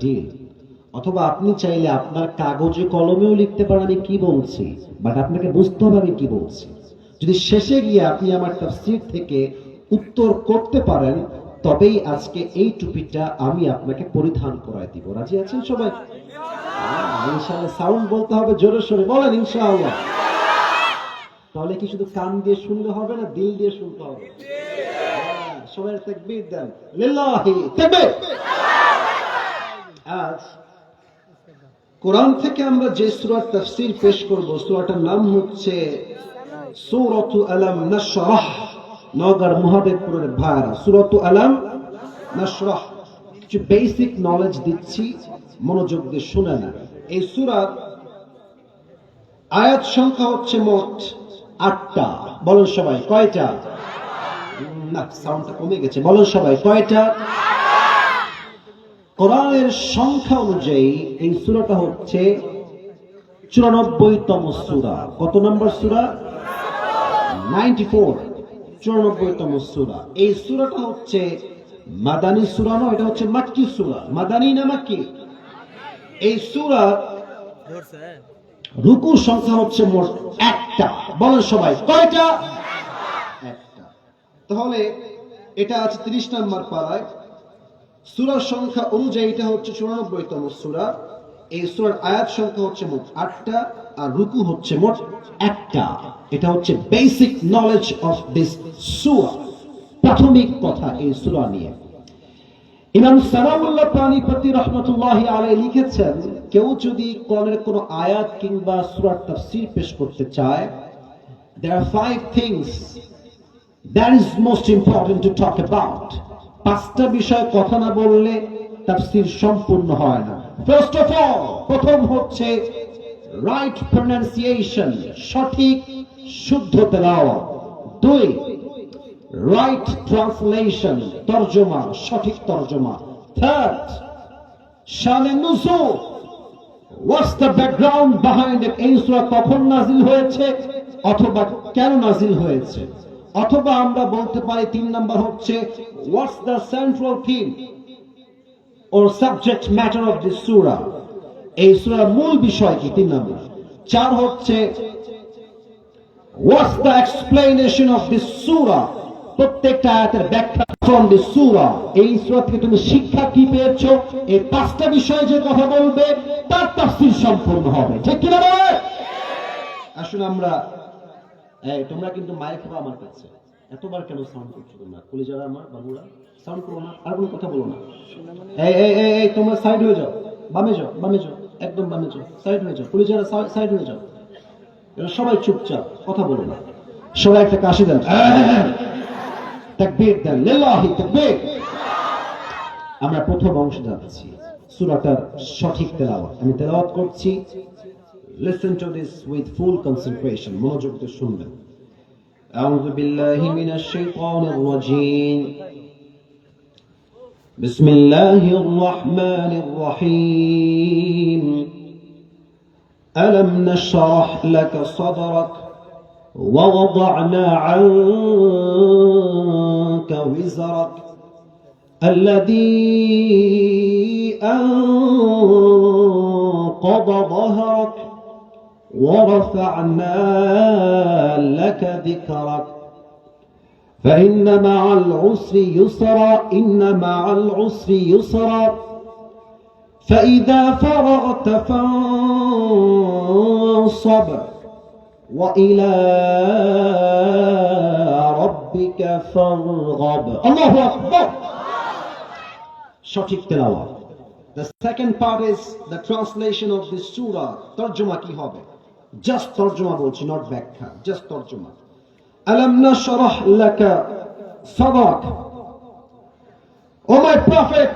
Deal. অথবা আপনি চাইলে আপনার কাগজে কলমেও লিখতে পারেন আমি কি বলছি, বাট আপনাকে বুঝতে হবে আমি কি বলছি। যদি শেষে গিয়ে আপনি আমার তাফসীর থেকে উত্তর করতে পারেন, তবেই আজকে এই টুপিটা আমি আপনাকে পরিধান করায় দিব। রাজি আছেন সবাই? ইনশাআল্লাহ। সাউন্ড বলতে হবে জোরে সোরে, বলেন ইনশাআল্লাহ। তাহলে কি শুধু কান দিয়ে শুনলে হবে না, দিল দিয়ে শুনতে হবে? সবাই তাকবীর দেন, লিল্লাহি তাকবীর। আজ কোরআন থেকে আমরা যে সূরার তাফসীর পেশ করব, সূরাটার নাম হচ্ছে সূরাতু আলাম নাশরাহ। নগর মুহাদ্দিসপুরের ভাইরা, সূরাতু আলাম নাশরাহ। কিছু বেসিক নলেজ দিচ্ছি, মনোযোগ দিয়ে শুনে না। এই সূরার আয়াত সংখ্যা হচ্ছে মোট 8টা। বলেন সবাই কয়টা? না, সাউন্ডটা কমে গেছে। বলেন সবাই কয়টা? কোরআনের সংখ্যা অনুযায়ী এই সূরাটা হচ্ছে 94তম সূরা। কত নম্বর সূরা? 94, 94তম সূরা। এই সূরাটা হচ্ছে মাদানী সূরা নয়, এটা হচ্ছে মাক্কি সূরা। মাদানী না মাক্কি? এই সূরা রুকু সংখ্যা হচ্ছে মোট 1টা। বলেন সবাই কয়টা? 1টা। তাহলে এটা আছে 30 নম্বর পারায়। সূরার সংখ্যা অনুযায়ী এটা হচ্ছে 94তম সূরা। এই সূরার আয়াত সংখ্যা হচ্ছে মোট 8টা, আর রুকু হচ্ছে মোট 1টা। এটা হচ্ছে বেসিক নলেজ অফ দিস সূরা, প্রাথমিক কথা এই সূরা নিয়ে। ইমাম সানাউল্লাহ পানিপতি রাহমাতুল্লাহি আলাইহি লিখেছেন, কেউ যদি কোরআনের কোনো আয়াত কিংবা সূরার তাফসীর পেশ করতে চায়, there are 5 things that is most important to talk about. 5টা বিষয় কথা না বললে তাফসীর সম্পূর্ণ হয় না। ফার্স্ট অফ অল, প্রথম হচ্ছে রাইট প্রনাউন্সিয়েশন, সঠিক শুদ্ধ তেলাওয়াত। 2, রাইট ট্রান্সলেশন, তরজমা, সঠিক তরজমা। 3rd, শানে নুজুল, what's the background behind it. এই সূরা কখন নাজিল হয়েছে অথবা কেন নাজিল হয়েছে। অথবা আমরা বলতে পারি 3 নাম্বার হচ্ছে what's the central theme or subject matter of this সূরা। এই সূরার মূল বিষয় কি? 3 নাম্বার। 4 হচ্ছে what's the explanation of this সূরা। প্রত্যেকটা আয়াতের ব্যাখ্যা ফ্রম দিস সূরা। এই সূরা থেকে তুমি শিক্ষা কি পেয়েছো, এই 5টা বিষয়ে যে কথা বলবে তার তাফসীর সম্পূর্ণ হবে। ঠিক কি না বলে? আসলে আমরা তোমরা কিন্তু মাইক খাবা আমার কাছে। এতবার কেন সাউন্ড করছো তোমরা? কলিজারা আমার বাবুরা, সাউন্ড করো না, আর কোনো কথা বলো না। এই তোমরা সাইড হয়ে যাও, বামে যাও, বামে যাও, একদম বামে যাও, সাইড হয়ে যাও, কলিজারা সাইড হয়ে যাও। এরা সবাই চুপচাপ, কথা বলো না। সবাই একটা কাশি দেন, তাকবীর দেন, লিল্লাহি তাকবীর। আমরা প্রথম অংশে যাচ্ছি, সূরাটার সঠিক তেলাওয়াত। আমি তেলাওয়াত করছি, listen to this with full concentration. মনোযোগ দিয়ে শুনবেন। আউযু বিল্লাহি মিনাশ শাইতানির রাজীম। বিসমিল্লাহির রাহমানির রহিম। আলাম নাশরাহ লাকা সাদরাক ওয়া ওয়াদা'না 'আনকা ওয়িজরাক الذي أنقض ظهرك ورفعنا لك ذكرك فإن مع العسر يسرا إن مع العسر يسرا فإذا فرغت فانصب وإلى ربك فارغب. الله أكبر. সঠিক তেলাওয়াত। The second part is the translation of this surah. তরজমা কি হবে? Just তরজমা বলছি, not ব্যাখ্যা, just তরজমা। আলাম নাশরাহ লাকা সাদরাক। O my prophet,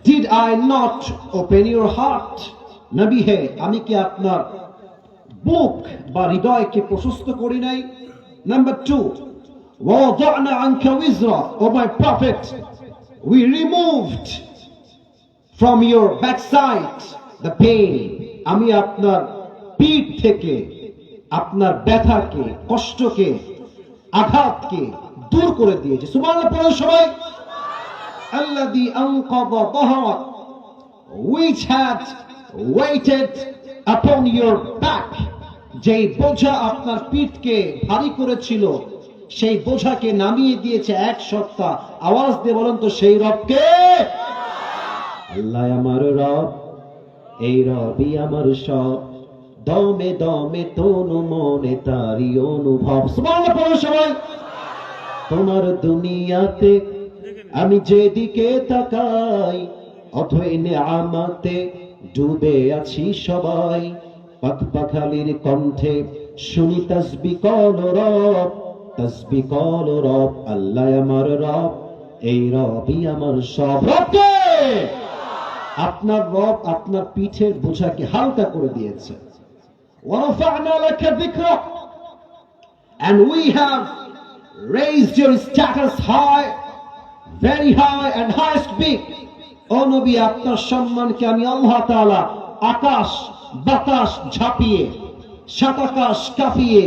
did I not open your heart? নবী হে, আমি কি আপনার বুক বা হৃদয়কে প্রশস্ত করি নাই? Number 2, ওয়া ওয়াদা'না আনকা ওয়িজরা। O my prophet, we removed from your backside the pain. আমি আপনার পিঠ থেকে আপনার ব্যথাকে, কষ্টকে, আঘাতকে দূর করে দিয়েছি। সুবহানাল্লাহ পড়ুন সবাই। আল্লাযী আনকাযা যাহরাক which had weighted upon your back, যেই বোঝা আপনার পিঠকে ভারী করেছিল সেই বোঝাকে নামিয়ে দিয়েছে এক সপ্তাহ। আওয়াজ দিয়ে বলেন তো সেই রবকে। আল্লাহ আমার রব, এই রবই আমার সব, দমে দমে তনু মনে তারি অনুভব। সুবহানাল্লাহ পড়ো সবাই। তোমার দুনিয়াতে আমি যেদিকে তাকাই, অথই নেয়ামতে ডুবে আছি সবাই। পাখপাখালির কণ্ঠে শুনি তাসবিহ কল রব, তাসবিহ কল রব। আল্লাহ আমার রব, এই রবই আমার সব। রবকে আপনার রব আপনার পিঠের বোঝাকে হালকা করে দিয়েছে। ওয়ারাফা'না লাকা যিকরাক, and we have raised your status high, very high and highest big. ও নবী, আপনার সম্মানকে আমি আল্লাহ তাআলা আকাশ বাতাস ঝাঁপিয়ে সাত আকাশ কাঁপিয়ে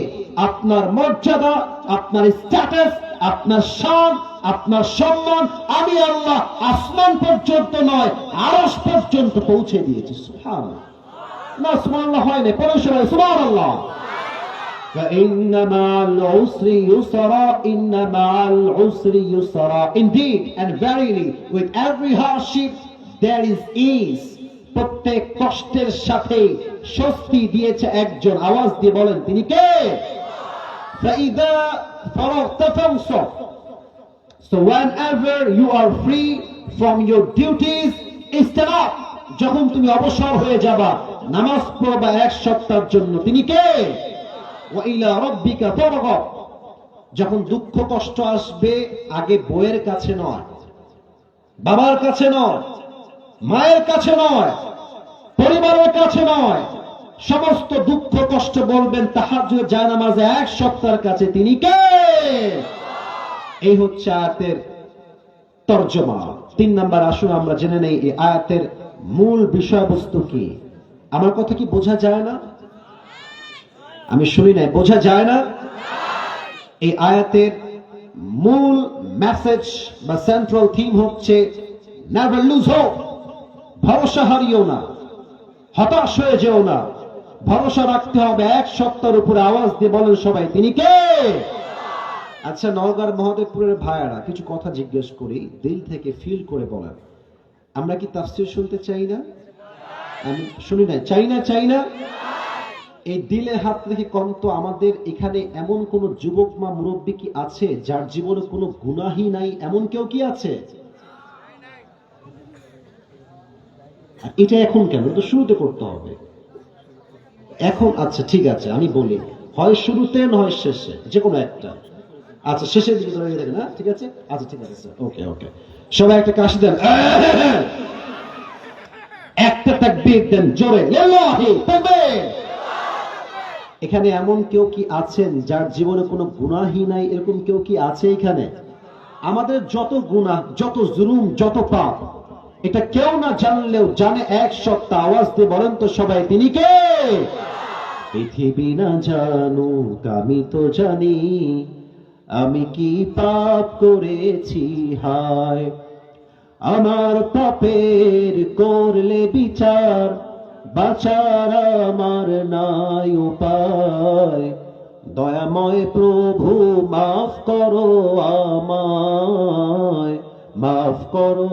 আপনার মর্যাদা, আপনার স্ট্যাটাস, আপনার শান, আপনার সম্মান আমি আল্লাহ আসমান পর্যন্ত নয় আরশ পর্যন্ত পৌঁছে দিয়েছি। সুবহানাল্লাহ। না সুবহানাল্লাহ হয় না, পড়ো সবাই সুবহানাল্লাহ। فإن مع العسر يسرا إن مع العسر يسرا. Indeed and verily with every hardship there is ease. প্রত্যেক কষ্টের সাথে স্বস্তি দিয়েছে একজন। আওয়াজ দিয়ে বলেন তিনি কে? فإذا فرغت فانصب. So whenever you are free from your duties, stand up. যখন তুমি অবসর হয়ে যাবা, নামাজ পড়বা এক সপ্তাহের জন্য, তিনি কে? ওয়া ইলা রাব্বিকা ফারগাব। যখন দুঃখ কষ্ট আসবে আগে বইয়ের কাছে নয়, বাবার কাছে নয়, মায়ের কাছে নয়, পরিবারের কাছে নয়, সমস্ত দুঃখ কষ্ট বলবেন তাহাজ্জুদ জায়নামাজে এক সপ্তাহের কাছে, তিনি কে? এই হচ্ছে আয়াতের তরজমা। 3 নাম্বার আসুন আমরা জেনে নেই এই আয়াতের মূল বিষয়বস্তু কি। আমার কথা কি বোঝা যায় না? আমি শুনি নাই, বোঝা যায় না? এই আয়াতের মূল মেসেজ বা সেন্ট্রাল থিম হচ্ছে নেভার লুজ হোপ। ভরসা হারিও না, হতাশ হয়ে যেও না, ভরসা রাখতে হবে এক সপ্তাহের উপরে। আওয়াজ দিয়ে বলেন সবাই তিনি কে? আচ্ছা, নওগাঁর মহাদেবপুরের ভাইয়ারা কিছু কথা জিজ্ঞেস করি, দিল থেকে ফিল করে বলেন, আমরা কি তাফসীর শুনতে চাই না? আমি শুনি না, চাই না। এই দিলে হাত রেখে কন্ত, আমাদের এখানে এমন কোন যুবক মা মুরব্বী কি আছে যার জীবনে কোনো গুনাহই নাই? এমন কেউ কি আছে? এটা এখন কেন? তো শুরুতে করতে হবে এখন। আচ্ছা ঠিক আছে, আমি বলি, হয় শুরুতে নয় শেষে, যে কোনো একটা। আচ্ছা শেষের দিকে দাঁড়িয়ে দেখেন, না ঠিক আছে? আচ্ছা ঠিক আছে, ওকে ওকে। সবাই একটা কাশি দেন, একটা তাকবীর দেন জোরে, লিল্লাহি তাকবীর। এখানে এমন কেউ কি আছেন যার জীবনে কোনো গুনাহই নাই? এরকম কেউ কি আছে এখানে? আমাদের যত গুনাহ, যত জুলুম, যত পাপ, এটা কেউ না জানলেও জানে এক সপ্তাহ। আওয়াজ দিয়ে বলেন তো সবাই তিনি কে? পৃথিবী না জানুক আমি তো জানি, আমি কি পাপ করেছি হায়। আমার পাপের করলে বিচার, বাঁচার আমার নাই উপায়। দয়াময় প্রভু মাফ করো আমায়, মাফ করো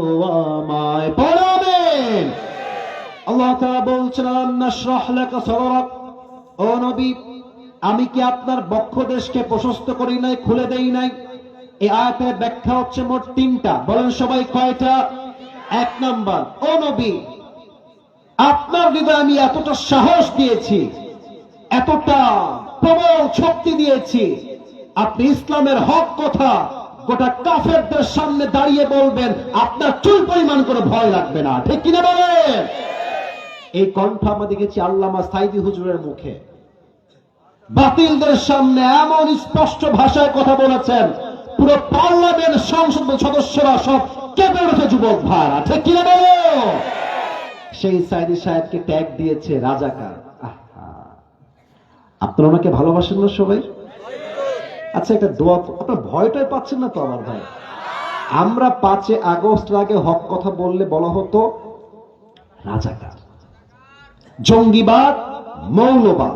আমায়। পড়াবেন। আল্লাহ তাআলা বলছেন নাশরাহ লাকা সাদরাক। ও নবী, আমি কি আপনার বক্ষদেশকে প্রশস্ত করি নাই, খুলে দেই নাই? এই আয়াতের ব্যাখ্যা হচ্ছে মোট 3টা। বলেন সবাই কয়টা? 1 নাম্বার, ও নবী, আপনার হৃদয়ে আমি এতটা সাহস দিয়েছি, এতটা প্রবল শক্তি দিয়েছি, আপনি ইসলামের হক কথা গোটা কাফেরদের সামনে দাঁড়িয়ে বলবেন, আপনার চুল পরিমাণ করে ভয় লাগবে না। ঠিক কিনা বলেন? এই কণ্ঠ আমরা দেখেছি আল্লামা সাইদি হুজুরের মুখে। বাতিলদের সামনে এমন স্পষ্ট ভাষায় কথা বলেছেন, পুরো পার্লামেন্ট সংসদ সদস্যরা সব কেঁপে উঠেছে যুবক ভাইরা। ঠিক কিনা বলো? সেই সাইদি সাহেবকে ট্যাগ দিয়েছে রাজাকার। আপনারা ওনাকে ভালোবাসেন না সবাই? আচ্ছা একটা দোয়া, আপনার ভয়টাই পাচ্ছেন না তো আমার ভাই? আমরা 5 আগস্ট আগে হক কথা বললে বলা হতো রাজাকার, জঙ্গিবাদ, মৌলবাদ।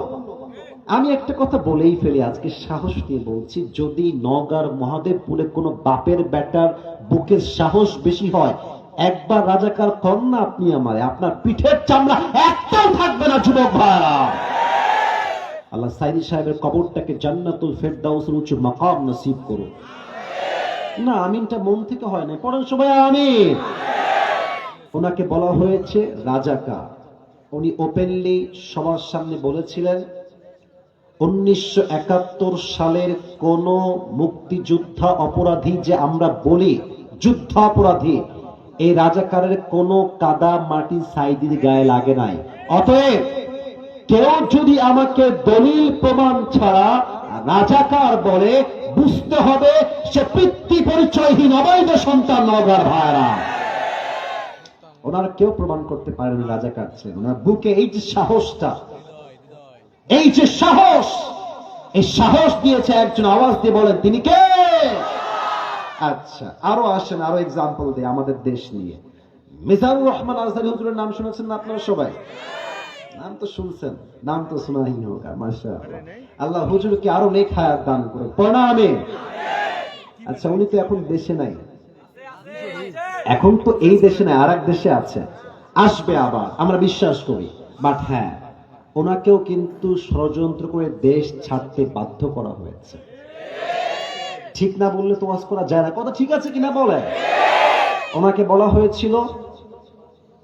আমি একটা কথা বলেই ফেলি, আজকে সাহস নিয়ে বলছি, যদি নওগাঁর মহাদেবপুরে কোনো বাপের বেটার বুকের সাহস বেশি হয়, একবার রাজাকার কর না আপনি আমারে, আপনার পিঠের চামড়া একটাও থাকবে না যুবক ভাইরা। আল্লাহ সাইদি সাহেবের কবরটাকে জান্নাতুল ফেরদাউসের উচ্চ মাকাম নসিব করুন। না, আমিনটা মন থেকে হয় না, পড়েন সবাই আমিন। ওনাকে বলা হয়েছে রাজাকার। উনি ওপেনলি সবার সামনে বলেছিলেন 1971 সালের কোন মুক্তিযোদ্ধা অপরাধী যে আমরা বলি যুদ্ধ অপরাধী, এই রাজাকারের কোন কাদা মাটি সাইদির গায়ে লাগে নাই। অতএব কেউ যদি আমাকে দলিল প্রমাণ ছাড়া রাজাকার বলে, বুঝতে হবে সে পিতৃ পরিচয়হীন অবৈধ সন্তান নওগাঁর ভাইরা। ওনারা কেউ প্রমাণ করতে পারেন রাজাকার ছিলেন। ওনার বুকে এই যে সাহসটা, এই যে সাহস, এই সাহস দিয়েছে একজন। আওয়াজ দিয়ে বলেন তিনি কে? আচ্ছা, আরো আসেন, আরো এক্সাম্পল দেয় আমাদের দেশ নিয়ে। মিজানুর রহমান আজহারী হুজুরের নাম শুনেছেন না আপনারা সবাই? নাম তো শুনছেন, নাম তো শোনাই হোক। মাশাআল্লাহ, আল্লাহ হুজুরকে আরো নেক হায়াত দান করুন। প্রণামে। আচ্ছা, উনি তো এখন দেশে নাই, এখন তো এই দেশে নাই, আর এক দেশে আছে, আসবে আবার, আমরা বিশ্বাস করি। বাট হ্যাঁ, ওনাকেও কিন্তু ষড়যন্ত্র করে দেশ ছাড়তে বাধ্য করা হয়েছে। ঠিক না বললে তো ওয়াজ করা যায় না, কথা ঠিক আছে কিনা বলেন? ওনাকে বলা হয়েছিল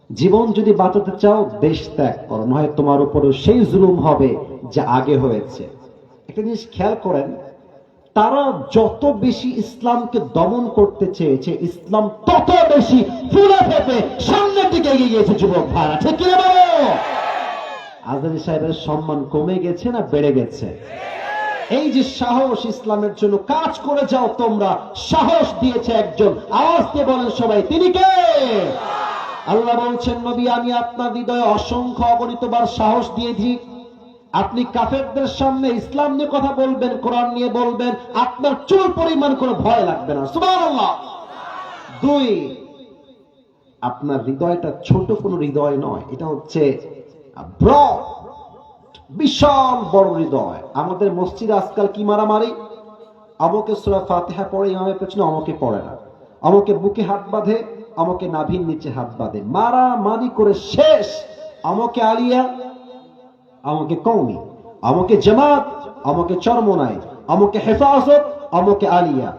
জীবন যদি বাঁচাতে চাও দেশ ত্যাগ করো, নয় তোমার উপরে সেই জুলুম হবে যা আগে হয়েছে। একটা জিনিস খেয়াল করেন, তারা যত বেশি ইসলামকে দমন করতে চেয়েছে, ইসলাম তত বেশি ফুলে ফেপে সামনের দিকে এগিয়ে গিয়েছে। যুবক ভাইরা ঠিক কিনা বলো? আজহারী সাহেবের সম্মান কমে গেছে না বেড়ে গেছে? এই যে সাহস, ইসলামের জন্য কাজ করে যাও তোমরা, সাহস দিয়েছে একজন। আওয়াজ দিয়ে বলেন সবাই তিনি কে? আল্লাহ বলছেন, নবী আমি আপনার হৃদয়ে অসংখ্য অগণিতবার সাহস দিয়েছি। আপনি কাফেরদের সামনে ইসলাম নিয়ে কথা বলবেন, কোরআন নিয়ে বলবেন, আপনার চুল পরিমাণ কোনো ভয় লাগবে না। সুবহানাল্লাহ। 2, আপনার হৃদয়টা ছোট কোনো হৃদয় নয়, এটা হচ্ছে ব্রড, বিশাল বড় হৃদয়। আমাদের মসজিদে আজকাল কি মারামারি, অমুকে সূরা ফাতিহা পড়ে ইমামের পেছনে, অমুকে পড়ে না, অমুকে বুকে হাত বাঁধে, অমুকে নাভির নিচে হাত বাঁধে, মারামারি করে শেষ। অমুকে আলিয়া, আমাকে কওমি, আমাকে জামাত, আমাকে চরমনাই, আমাকে হেফাজত, আমাকে আলিয়া।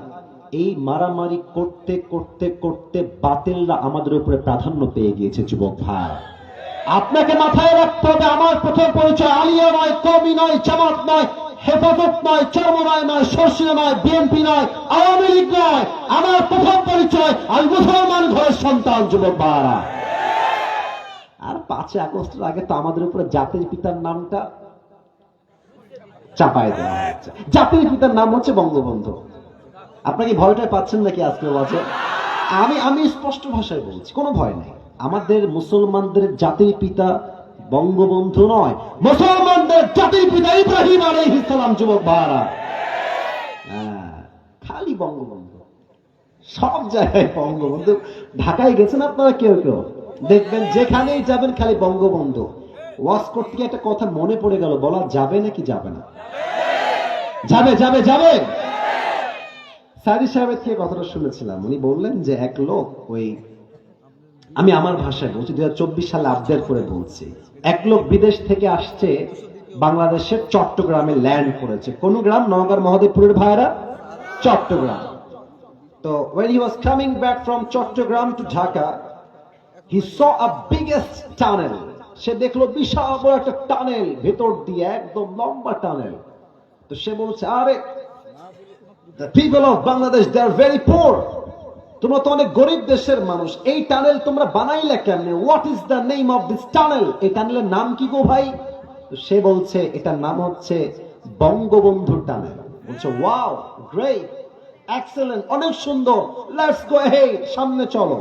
এই মারামারি করতে করতে করতে বাতিলরা আমাদের উপরে প্রাধান্য পেয়ে গিয়েছে। যুবক ভাই, আপনাকে মাথায় রাখতে হবে, আমার প্রথম পরিচয় আলিয়া নয়, কওমি নয়, জামাত নয়, হেফাজত নয়, চরমনাই নয়, শর্ষিয়া নয়, বিএনপি নয়, আওয়ামী লীগ নয়। আমার প্রথম পরিচয় আমি মুসলমান ঘরের সন্তান। যুবক ভাইরা, আর 5 আগস্টের আগে তো আমাদের উপরে জাতির পিতার নামটা চাপায় দেওয়া হচ্ছে। জাতির পিতার নাম হচ্ছে বঙ্গবন্ধু। আপনাকে ভয়টা পাচ্ছেন নাকি আজকে বাজে? আমি স্পষ্ট ভাষায় বলছি, কোনো ভয় নেই। আমাদের মুসলমানদের জাতির পিতা বঙ্গবন্ধু নয়, মুসলমানদের জাতির পিতা ইব্রাহিম আলাইহিস সালাম। যুবক ভাইরা, খালি বঙ্গবন্ধু, সব জায়গায় বঙ্গবন্ধু। ঢাকায় গেছেন আপনারা কেউ কেউ, দেখবেন যেখানেই যাবেন খালি বঙ্গবন্ধু। ওয়াজ করতে গিয়ে একটা কথা মনে পড়ে গেল, বলা যাবে নাকি যাবে না? যাবে যাবে যাবে। সাইদি সাহেবের থেকে কথাটা শুনেছিলাম, উনি বললেন যে এক লোক, ওই আমি আমার ভাষায় বলছি, 2024 সালে আপডেট করে বলছি, এক লোক বিদেশ থেকে আসছে, বাংলাদেশের চট্টগ্রামে ল্যান্ড করেছে। কোন গ্রাম? নওগাঁর মহাদেবপুরের ভাইরা, চট্টগ্রাম। তো when he was coming back from Chattogram to Dhaka, he saw a biggest tunnel. সে দেখলো বিশাল বড় একটা টানেল, ভেতর দিয়ে একদম লম্বা টানেল। তো সে বলছে, আরে the people of Bangladesh, they are very poor. তোমরা তো অনেক গরিব দেশের মানুষ, এই টানেল তোমরা বানাইলে কেমনে? What is the name of this tunnel? এই টানেলের নাম কি গো ভাই? তো সে বলছে এটার নাম হচ্ছে বঙ্গবন্ধু টানেল। বলছে ওয়াও, গ্রেট, এক্সেলেন্ট, অনেক সুন্দর, লেটস গো হেড, সামনে চলো।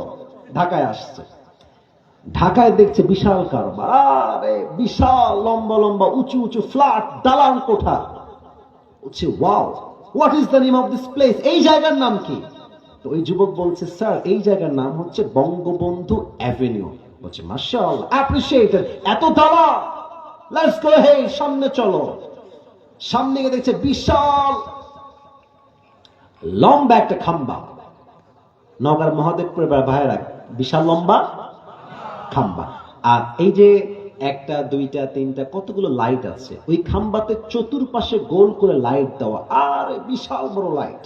ঢাকায় আসছে, ঢাকায় দেখছে বিশাল কারবার, আরে বিশাল লম্বা লম্বা উঁচু উঁচু ফ্ল্যাট, দালান কোঠা। বলছে wow, what is the name of this place? এই জায়গার নাম কি? তো ওই যুবক বলছে, স্যার এই জায়গার নাম হচ্ছে বঙ্গবন্ধু অ্যাভিনিউ। বলছে মাশাআল্লাহ, অ্যাপ্রিশিয়েটেড, এত দাওয়া, লেটস গো, হে সামনে চলো। সামনে গিয়ে দেখছে বিশাল লম্বা একটা খাম্বা। নগর মহাদেবপুরের ভাইয়েরা, বিশাল লম্বা খাম্বা। আর এই যে একটা দুইটা তিনটা কতগুলো লাইট আছে, ওই খাম্বাতে চতুর্পাশে গোল করে লাইট দেওয়া, আর বিশাল বড় লাইট।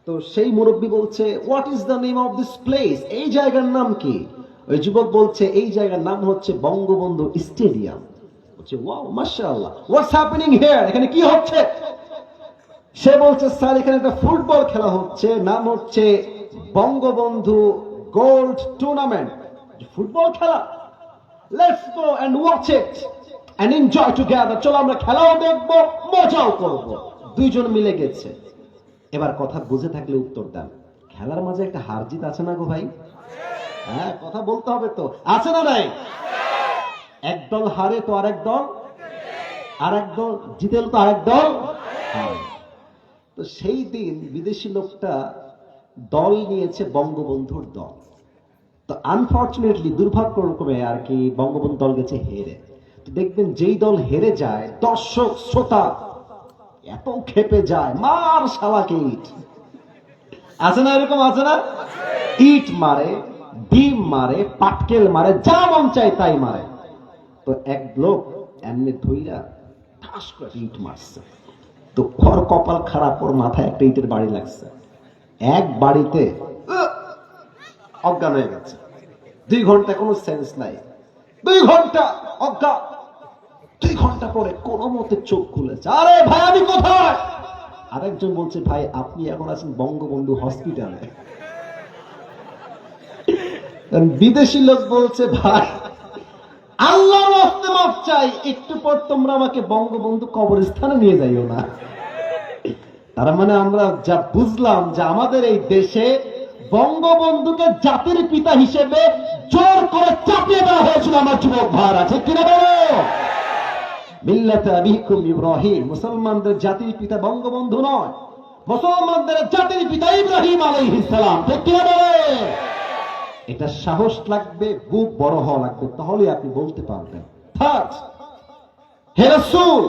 তো সেই মুরব্বী বলছে, what is the name of this place? এই জায়গার নাম কি? ওই যুবক বলছে, এই জায়গার নাম হচ্ছে বঙ্গবন্ধু স্টেডিয়াম। বলছে ওয়াও মাশাআল্লাহ, হোয়াটস হ্যাপেনিং হিয়ার? এখানে কি হচ্ছে? সে বলছে, স্যার এখানে একটা ফুটবল খেলা হচ্ছে, নাম হচ্ছে বঙ্গবন্ধু গোল্ড টুর্নামেন্ট। ফুটবল খেলা? Let's go and watch it and enjoy together. চলো আমরা খেলাও দেখবো, মজাও করব। দুইজন মিলে গেছে। এবার কথা বুঝে থাকলে উত্তর দেন, খেলার মাঝে একটা হার জিত আছে না গো ভাই? হ্যাঁ, কথা বলতে হবে তো, আছে না নাই? এক দল হারে তো আরেক দল, আরেক দল জিতে তো আরেক দল হারে। তো সেই দিন বিদেশি লোকটা দল নিয়েছে বঙ্গবন্ধুর দল। তো আনফর্চুনেটলি, দুর্ভাগ্যক্রমে আর কি, বঙ্গবন্ধু দল গেছে হেরে। তো দেখবেন যেই দল হেরে যায়, দর্শক শ্রোতা এত খেপে যায়, মার শালাকে ইট। আছে না এরকম? আছে না? ইট মারে, ডিম মারে, পাটকেল মারে, যা মন চায় তাই মারে। তো এক লোক এমনি ধইরা ঠাস করে ইট মারছে। তো খর কপাল খারাপ, ওর মাথায় একটা ইটের বাড়ি লাগছে। এক বাড়িতে অজ্ঞান হয়ে গেছে। 2 ঘন্টা কোনো সেন্স নাই, 2 ঘন্টা অজ্ঞান। 2 ঘন্টা পরে কোনো মতে চোখ খুলেছে। আরে ভাই আমি কোথায়? আরেকজন বলছে, ভাই আপনি এখন আছেন বঙ্গবন্ধু হসপিটালে। বিদেশি লোক বলছে, ভাই আল্লাহর রাস্তে মাফ চাই, একটু পর তোমরা আমাকে বঙ্গবন্ধু কবরস্থানে নিয়ে যাইও না। তার মানে আমরা যা বুঝলাম যে আমাদের এই দেশে বঙ্গবন্ধুকে জাতির পিতা হিসেবে জোর করে চাপিয়ে দেওয়া হয়েছিল। আমার যুবক ভাইরা, ঠিক কিনা বলো? মিল্লাতে আবিকুম ইব্রাহিম, মুসলমানদের জাতির পিতা বঙ্গবন্ধু নয়, মুসলমানদের জাতির পিতা ইব্রাহিম আলাইহিস সালাম, ঠিক কিনা বলো? এটা সাহস লাগবে, বুক বড় হওয়া লাগবে, তাহলে আপনি বলতে পারবেন। থার্ড, হে রাসূল,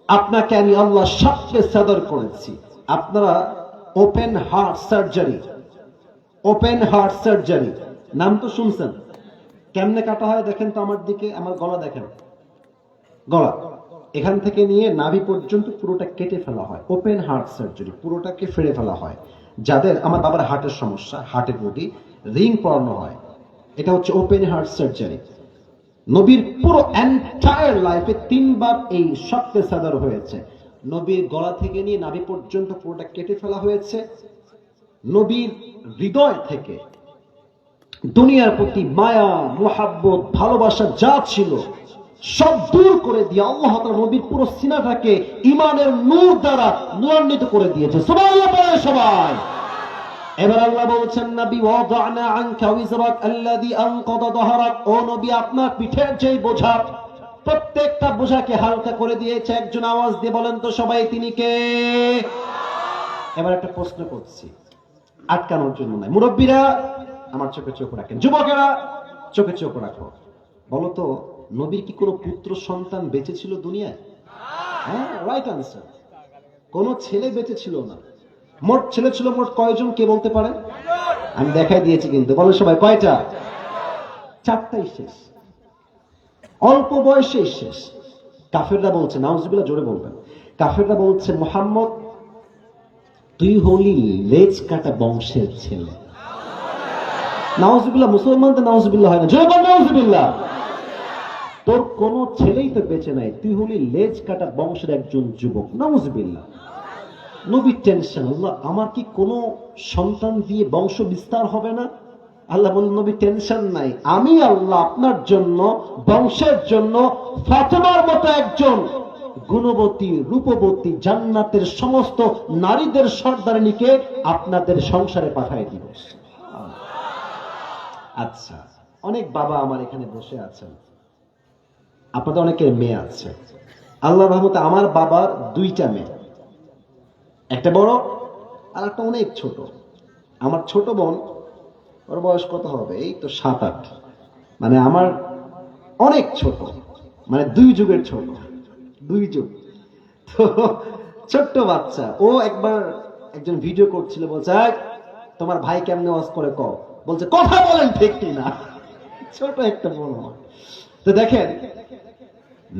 আপনাকে আমি আল্লাহ সাথে সদর করেছি। আপনারা open heart surgery, open heart surgery নাম তো শুনছেন। কেমনে কাটা হয় দেখেন তো আমার দিকে, আমার গলা দেখেন, গলা এখান থেকে নিয়ে নাভি পর্যন্ত পুরোটা কেটে ফেলা হয়। ওপেন হার্ট সার্জারি, পুরোটাকে ফেড়ে ফেলা হয়। যাদের, আমার বাবার হার্টের সমস্যা, হার্টের রোগী, রিং পরানো হয়। এটা হচ্ছে ওপেন হার্ট সার্জারি। নবীর পুরো এন্টায়ার লাইফে 3 বার এই শক্তে সাদর হয়েছে। নবীর গলা থেকে নিয়ে নাভি পর্যন্ত পুরোটা কেটে ফেলা হয়েছে। নবীর হৃদয় থেকে দুনিয়ার প্রতি মায়া, মোহাব্বত, ভালোবাসা যা ছিল সব দূর করে দিয়ে আল্লাহ তাআলা নবীর পুরো সিনাটাকে ঈমানের নূর দ্বারা নূরান্বিত করে দিয়েছে। সুবহানাল্লাহ বলে সবাই। এবার আল্লাহ বলছেন, নবী ওয়াদানা আনকা ওয়িজরাক আল্লাযী আনকাদা যাহরাক, ও নবী আপনার পিঠের যেই বোঝা, প্রত্যেকটা বোঝাকে হালকা করে দিয়েছে। একজন আওয়াজ দিয়ে বলেন তো সবাই, তিনি কে? এবার একটা প্রশ্ন করছি, আটকানোর জন্য নয়। মুরব্বীরা আমার চোখে চোখ রাখেন, যুবকেরা চোখে চোখ রাখো। বলো তো, নবীর কি কোনো পুত্র সন্তান বেঁচে ছিল দুনিয়ায়? হ্যাঁ, রাইট আনসার। কোন ছেলে বেঁচে ছিল না। মোট ছেলে ছিল মোট কয়জন, কে বলতে পারেন? আমি দেখাই দিয়েছি কিন্তু, বলো সবাই কয়টা? 4টাই শেষ, অল্প বয়সেই শেষ। কাফেররা বলছে, নাউজুবিল্লাহ, জোরে বলবেন, কাফেররা বলছে, মুহাম্মদ তুই হলি লেজ কাটা বংশের ছেলে। নাউজুবিল্লাহ, মুসলমানদের নাউজুবিল্লাহ হয় না, জোরে বল নাউজুবিল্লাহ। তোর কোন ছেলেই তো বেঁচে নাই, তুই হলি লেজ কাটা বংশের একজন যুবক। নাউজুবিল্লাহ। নবীর টেনশন, আল্লাহ আমার কি কোনো সন্তান দিয়ে বংশ বিস্তার হবে না? আল্লাহ বললেন, নবী টেনশন নাই, আমি আল্লাহ আপনার জন্য, বংশের জন্য ফাতেমার মতো একজন গুণবতী, রূপবতী, জান্নাতের সমস্ত নারীদের সর্দারিনীকে আপনাদের সংসারে পাঠিয়ে দিব। আচ্ছা, অনেক বাবা আমার এখানে বসে আছেন, আপনাদের অনেকের মেয়ে আছে। আল্লাহর রহমতে আমার বাবার 2টা মেয়ে, একটা বড় আর একটা অনেক ছোট। আমার ছোট বোন, ওর বয়স কত হবে, এই তো 7-8। মানে আমার অনেক ছোট, মানে 2 যুগের ছোট, 2 যুগ। তো ছোট্ট বাচ্চা, ও একবার একজন ভিডিও করছিল, বলছে তোমার ভাই কেমনে ওয়াজ করে কও, বলছে কথা বলেন ঠিক কিনা। ছোট একটা বড়। তো দেখেন,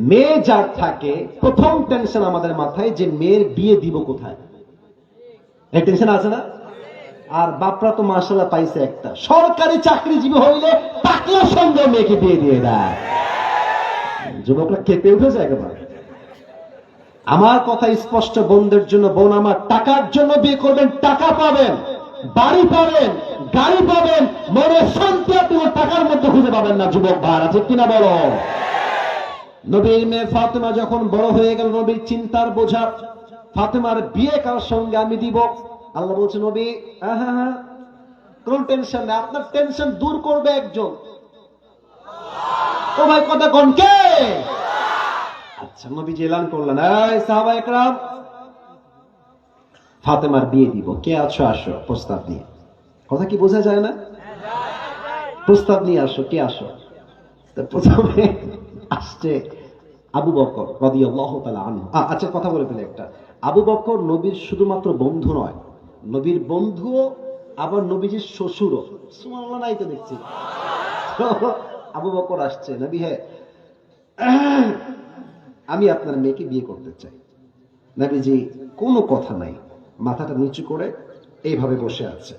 মেয়ে যার থাকে প্রথম টেনশন আমাদের মাথায় যে মেয়ের বিয়ে দিব কোথায়, এই টেনশন আছে না? আর বাপরা তো মাশাআল্লাহ পাইছে একটা, সরকারি চাকরিজীবী হইলে টাকলার সঙ্গে মেয়েকে বিয়ে দিয়ে দেয়। যুবকরা কেঁপে উঠেছে একেবারে। আমার কথা স্পষ্ট, বোনদের জন্য, বোন আমার টাকার জন্য বিয়ে করবেন, টাকা পাবেন, বাড়ি পাবেন, গাড়ি পাবেন, মনের শান্তি আপনি টাকার মধ্যে খুঁজে পাবেন না। যুবক ভাই আছে কিনা বলো? নবীর মেয়ে ফাতেমা যখন বড় হয়ে গেল, নবীর চিন্তার বোঝা, ফাতেমার বিয়ে কার সঙ্গে আমি দিব। আল্লাহ বলছে, নবী হ্যাঁ, কোন টেনশন নেই, আপনার টেনশন দূর করবে একজন। ও ভাই কথা কোন কে? আচ্ছা, নবীজি এলান করলেন, এই সাহাবা একরাম, ফাতেমার বিয়ে দিব, কে আছো আসো প্রস্তাব নিয়ে। কথা কি বোঝা যায় না? প্রস্তাব নিয়ে আসো, কে আসো? প্রথমে আসছে আবু বকর রাদিয়াল্লাহু তাআলা আনহু। আচ্ছা, কথা বলে ফেলে একটা, আবু বকর নবীর শুধুমাত্র বন্ধু নয়, নবীর বন্ধুও, আবার নবীজির শ্বশুরও। সুবহানাল্লাহ, নাই তো দেখছি। আবু বকর আসছে, নবী হ্যাঁ আমি আপনার মেয়েকে বিয়ে করতে চাই। নবীজি কোনো কথা নাই, মাথাটা নিচু করে এইভাবে বসে আছে।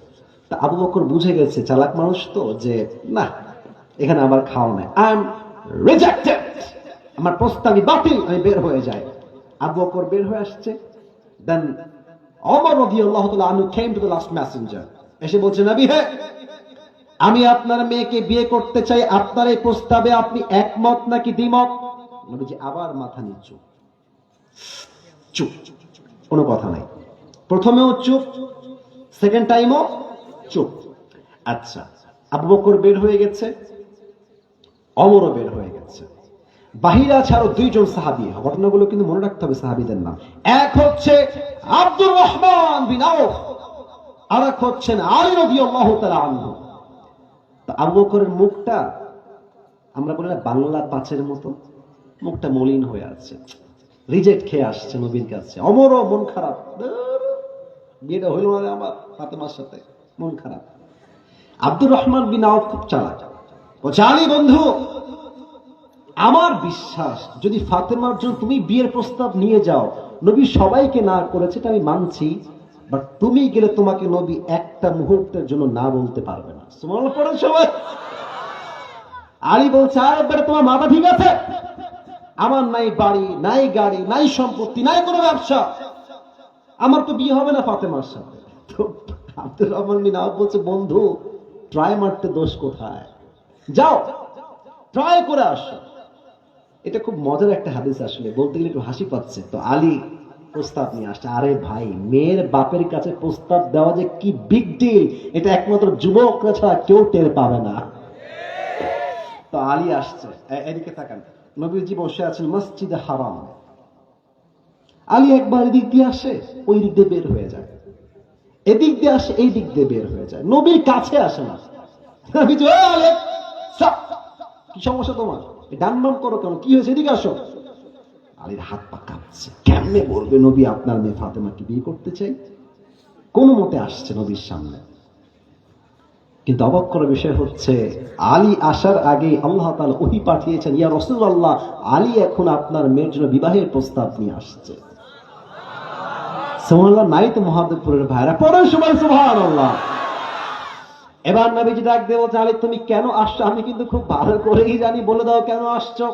তা আবু বকর বুঝে গেছে, চালাক মানুষ তো, যে না, এখানে আমার খাওয়া নাই, আই এম রিজেক্টেড, আমার প্রস্তাবই বাতিল, আমি বের হয়ে যাই। আবু বকর বের হয়ে আসছে। দেন ওমর রাদিয়াল্লাহু তাআলা আনহু came to the last messenger, এসে বলছে, নবী হ্যাঁ আমি আপনার মেয়েকে বিয়ে করতে চাই, আপনার এই প্রস্তাবে আপনি একমত নাকি দ্বিমত? নবীজি আবার মাথা নিচু, চুপ, কোনো কথা নাই। প্রথমেও চুপ, সেকেন্ড টাইমও চুপ। আচ্ছা, আবু বকর বের হয়ে গেছে, ওমরও বের হয়ে গেছে, বাহিরে আছে আরো 2 জন সাহাবী। ঘটনাগুলো কিন্তু মনে রাখতে হবে, সাহাবীদের নাম। এক হচ্ছে আব্দুর রহমান বিন আউফ, আর এক হচ্ছেন আলী রাদিয়াল্লাহু তাআলা আনহু। তো আবু বকরের মুখটা, আমরা বলি না বাংলা পাঁচের মতো, মুখটা মলিন হয়ে আছে, রিজেক্ট খেয়ে আসছে নবীর কাছে। ওমরও মন খারাপ, বিয়েটা হইল না আমার ফাতেমার সাথে, মন খারাপ। আব্দুর রহমান বিন আউফ খুব চালাক, বলছে, আলী বন্ধু, আমার বিশ্বাস যদি ফাতেমার জন্য তুমি বিয়ের প্রস্তাব নিয়ে যাও, নবী সবাইকে না করেছে এটা আমি মানছি, বাট তুমি গেলে তোমাকে নবী একটা মুহূর্তের জন্য না বলতে পারবে না। সুবহানাল্লাহ পড়েন সবাই। আলী বলছে, আরে বেটা তোমার মাথা ঠিক আছে? আমার নাই বাড়ি, নাই গাড়ি, নাই সম্পত্তি, নাই কোনো ব্যবসা, আমার তো বিয়ে হবে না ফাতেমার সাথে। তো আব্দুর রহমান বিন আউফ বলছে, বন্ধু ট্রাই মারতে দোষ কোথায়, যাও ট্রাই করে আসো। এটা খুব মজার একটা হাদিস, আসলে বলতে গেলে একটু হাসি পাচ্ছে। তো আলী প্রস্তাব নিয়ে আসছে। আরে ভাই, মেয়ের বাপের কাছে প্রস্তাব দেওয়া যে কি বিগ ডিল, এটা একমাত্র যুবকরা ছাড়া কেউ টের পাবে না। তো আলী আসছে, এদিকে তাকান, নবীজি বসে আছেন মসজিদে হারাম। আলী একবার এদিক দিয়ে আসে, ওই দিক দিয়ে বের হয়ে যায়, এদিক দিয়ে আসে, এই দিক দিয়ে বের হয়ে যায়, নবীর কাছে আসে না। নবীজি, আলী কি সমস্যা তোমার, ডান বাম করো কেন, কি হয়েছে, এদিকে আসো। আলীর হাত পা কাঁপছে, কেমনে বলবে নবী আপনার মেয়ে ফাতেমাকে বিয়ে করতে চাই। কোন মতে আসছে নবীর সামনে। কিন্তু অবাক করার বিষয় হচ্ছে, আলী আসার আগে আল্লাহ তাআলা ওহী পাঠিয়েছেন, ইয়া রাসূলুল্লাহ, আলী এখন আপনার মেয়ের জন্য বিবাহের প্রস্তাব নিয়ে আসছে। সুবহানাল্লাহ, নাই তো মুহাদ্দিসপুরের ভাইরা পড়েন সবাই সুবহানাল্লাহ। এবার নবীজি ডাক দিয়ে বলছে, আলী তুমি কেন আসছো, আমি কিন্তু খুব ভালো করেই জানি, বলে দাও কেন আসছো।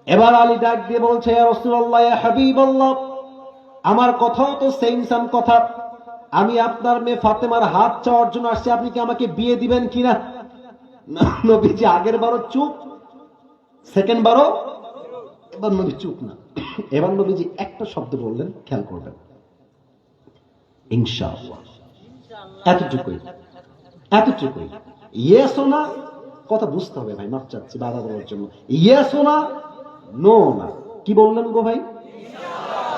এবার আলী ডাক দিয়ে বলছে, ইয়া রাসূলুল্লাহ, ইয়া হাবিবাল্লাহ, আমার কথাও তো সেম কথা, আমি আপনার মেয়ে ফাতেমার হাত চাওয়ার জন্য আসছি, আপনি কি আমাকে বিয়ে দিবেন কিনা? নবীজি আগের বারও চুপ, সেকেন্ড বারও, এবার নবী চুপ না। এবার নবীজি একটা শব্দ বললেন, খেয়াল করবেন, ইনশাআল্লাহ। এতটুকুই, এতটুকুই। ইয়েস ও না, কথা বুঝতে হবে ভাই, মাপ চাচ্ছি বাধা দেওয়ার জন্য। ইয়েস ও না, নো না। কি বললেন গো ভাই?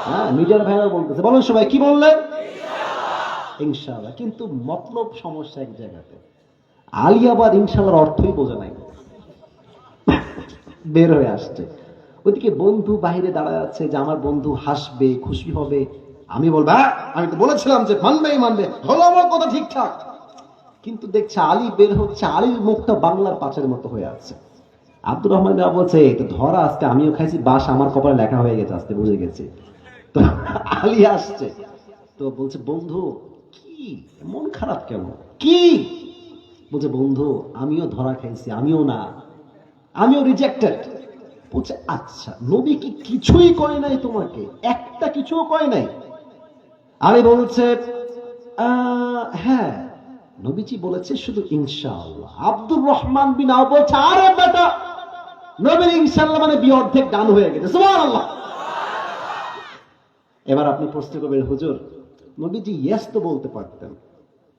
হ্যাঁ, মিডিয়ার ভাইরা বলতেছে, বলেন সবাই কি বললেন? ইনশাআল্লাহ। কিন্তু মতলব সমস্যা এক জায়গাতে। আলী আবার ইনশাআল্লাহর অর্থই বোঝে নাই। বের হয়ে আসছে। ওইদিকে বন্ধু বাইরে দাঁড়ায় আছে যে আমার বন্ধু হাসবে, খুশি হবে। আমি বলবো আমি তো বলেছিলাম যে মানবেই মানবে, হলো আমার কথা ঠিকঠাক। কিন্তু দেখছে আলী বের হচ্ছে, আলীর মুখটা বাংলার পাঁচের মতো হয়ে আছে। আব্দুর রহমান বলছে তো ধরা, আজকে আমিও খাইছি বাস, আমার কপালে লেখা হয়ে গেছে, আজকে বুঝে গেছি। তো আলী আসছে, তো বলছে বন্ধু কি মন খারাপ কেন, কি? বলছে বন্ধু আমিও ধরা খাইছি, আমিও রিজেক্টেড। বলছে আচ্ছা নবী কি কিছুই কয় নাই তোমাকে, একটা কিছুও কয় নাই? আলী বলছে হ্যাঁ নবীজি বলেছে শুধু ইনশাআল্লাহ। আব্দুর রহমান বিন আওফ বলছে আরে বেটা, নবীর ইনশাআল্লাহ মানে বিয়ে অর্ধেক গান হয়ে গেছে, সুবহানাল্লাহ। এবার আপনি প্রশ্ন করবেন হুজুর নবীজি ইয়েস তো বলতে পারতেন,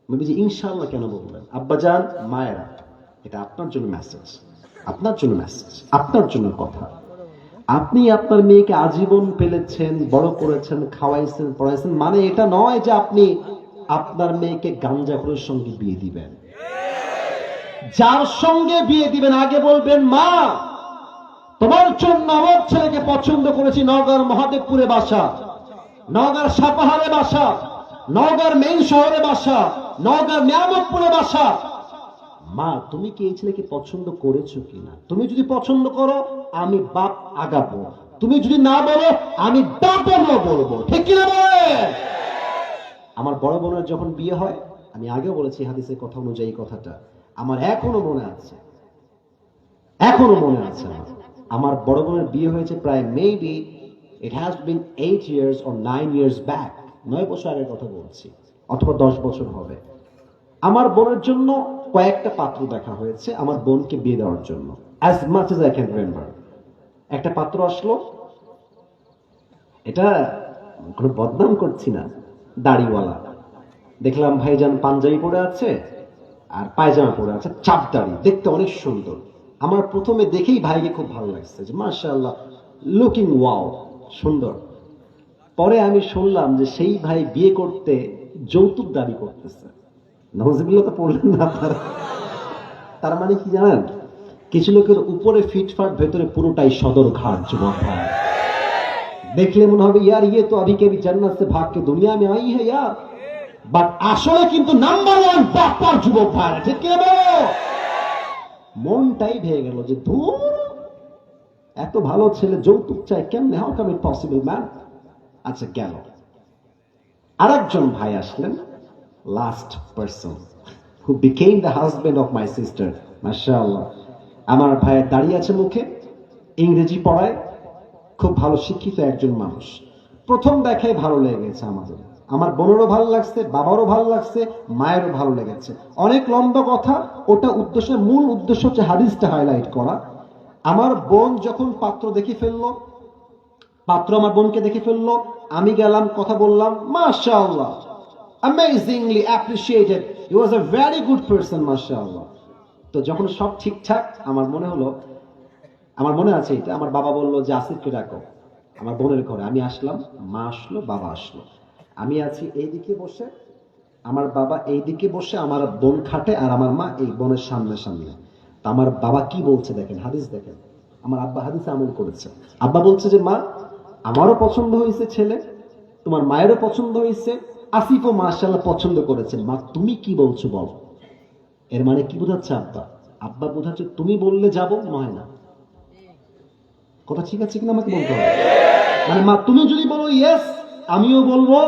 নবীজি ইনশাআল্লাহ কেন বললেন? আব্বাজান মায়েরা, এটা আপনার জন্য মেসেজ, আপনার জন্য মেসেজ, আপনার জন্য কথা। আপনি আপনার মেয়েকে আজীবন পেলেছেন, বড় করেছেন, খাওয়াইছেন, পড়াইছেন, মানে এটা নয় যে আপনি আপনার মেয়েকে গাঞ্জাখোরের সঙ্গে বিয়ে দিবেন। যার সঙ্গে বিয়ে দিবেন আগে বলবেন মা তোমার জন্য আমার ছেলেকে পছন্দ করেছি, নওগাঁর মহাদেবপুরে বাসা, নওগাঁর সাপাহারে বাসা, নওগাঁর মেইন শহরে বাসা, নওগাঁর নিয়ামতপুরে বাসা। মা তুমি কি এই ছেলেকে পছন্দ করেছো কিনা? তুমি যদি পছন্দ করো আমি বাপ আগাবো, তুমি যদি না বলো আমি দাপনও বলবো, ঠিক কিনা বলে? আমার বড় বোনের যখন বিয়ে হয়, আমি আগেও বলেছি হাদিসের কথা অনুযায়ী কথাটা, আমার এখনো মনে আছে, এখনো মনে আছে। আমার বড় বোনের বিয়ে হয়েছে প্রায় maybe it has been 8 years or 9 years back, 9 বছর আগের কথা বলছি, অথবা 10 বছর হবে। আমার বোনের জন্য কয়েকটা পাত্র দেখা হয়েছে আমার বোনকে বিয়ে দেওয়ার জন্য, as much as I can remember। একটা পাত্র আসলো, এটা কোনো বদনাম করছি না, দাড়িওয়ালা। দেখলাম ভাইজান পাঞ্জাবি পরে আছে আর পায়জামা পরে আছে, চাপ দাড়ি, দেখতে অনেক সুন্দর। আমার প্রথমে দেখেই ভাইকে খুব ভালো লাগছে যে মাশাআল্লাহ, লুকিং ওয়াও, সুন্দর। পরে আমি শুনলাম যে সেই ভাই বিয়ে করতে যৌতুক দাবি করতেছে। নাউজুবিল্লাহ তো পড়লেন না আপনারা? তার মানে কি জানেন, কিছু লোকের উপরে ফিটফাট, ভেতরে পুরোটাই সদর ঘাট। যুবক ভাই দেখলে মনে হবে ইয়ার ইয়ে তো अभी कभी जन्नत से भाग के दुनिया में आई है यार, বাট আসলে কিন্তু নাম্বার ওয়ান বাপ্পার। যুবক ভাই ঠিক কি বলো? মনটাই ভেঙে গেল যে ধুর, এত ভালো ছেলে যৌতুক চাই কেমনে, how come it possible man. আচ্ছা গেল, আরেকজন ভাই আসলেন, last person who became the husband of my sister. মাশাআল্লাহ, আমার ভাইয়ের দাঁড়িয়ে আছে মুখে, ইংরেজি পড়ায়, খুব ভালো শিক্ষিত একজন মানুষ। প্রথম দেখায় ভালো লেগেছে আমাদের, আমার বোনেরও ভালো লাগছে, বাবারও ভালো লাগছে, মায়েরও ভালো লেগেছে। অনেক লম্বা কথা, ওটা উদ্দেশ্য, মূল উদ্দেশ্য হচ্ছে হাদিসটা হাইলাইট করা। আমার বোন যখন পাত্র দেখে ফেললো, পাত্র আমার বোনকে দেখে ফেললো, আমি গেলাম, কথা বললাম, মাশাআল্লাহ, amazingly appreciated, he was a very good person, মাশাআল্লাহ। তো যখন সব ঠিকঠাক, আমার মনে হলো, আমার মনে আছে এটা, আমার বাবা বললো যে আসিফকে ডাকো আমার বোনের ঘরে। আমি আসলাম, মা আসলো, বাবা আসলো, আমি আছি এইদিকে বসে, আমার বাবা এইদিকে বসে, আমার বোন খাটে, আর আমার মা এই বোনের সামনে সামনে। তা আমার বাবা কি বলছে দেখেন, হাদিস দেখেন, আমার আব্বা হাদিসে আমল করেছে। আব্বা বলছে যে মা আমারও পছন্দ হয়েছে ছেলে, তোমার মায়েরও পছন্দ হয়েছে, আসিফও মাশাআল্লাহ পছন্দ করেছে, মা তুমি কি বলছো বলো। এর মানে কি বোঝাচ্ছে আব্বা? আব্বা বোঝাচ্ছে তুমি বললে যাবো, নয় না। কথা ঠিক আছে কিনা আমাকে বলতে হবে। মানে মা তুমি যদি বলো ইয়েস আমিও বলবো,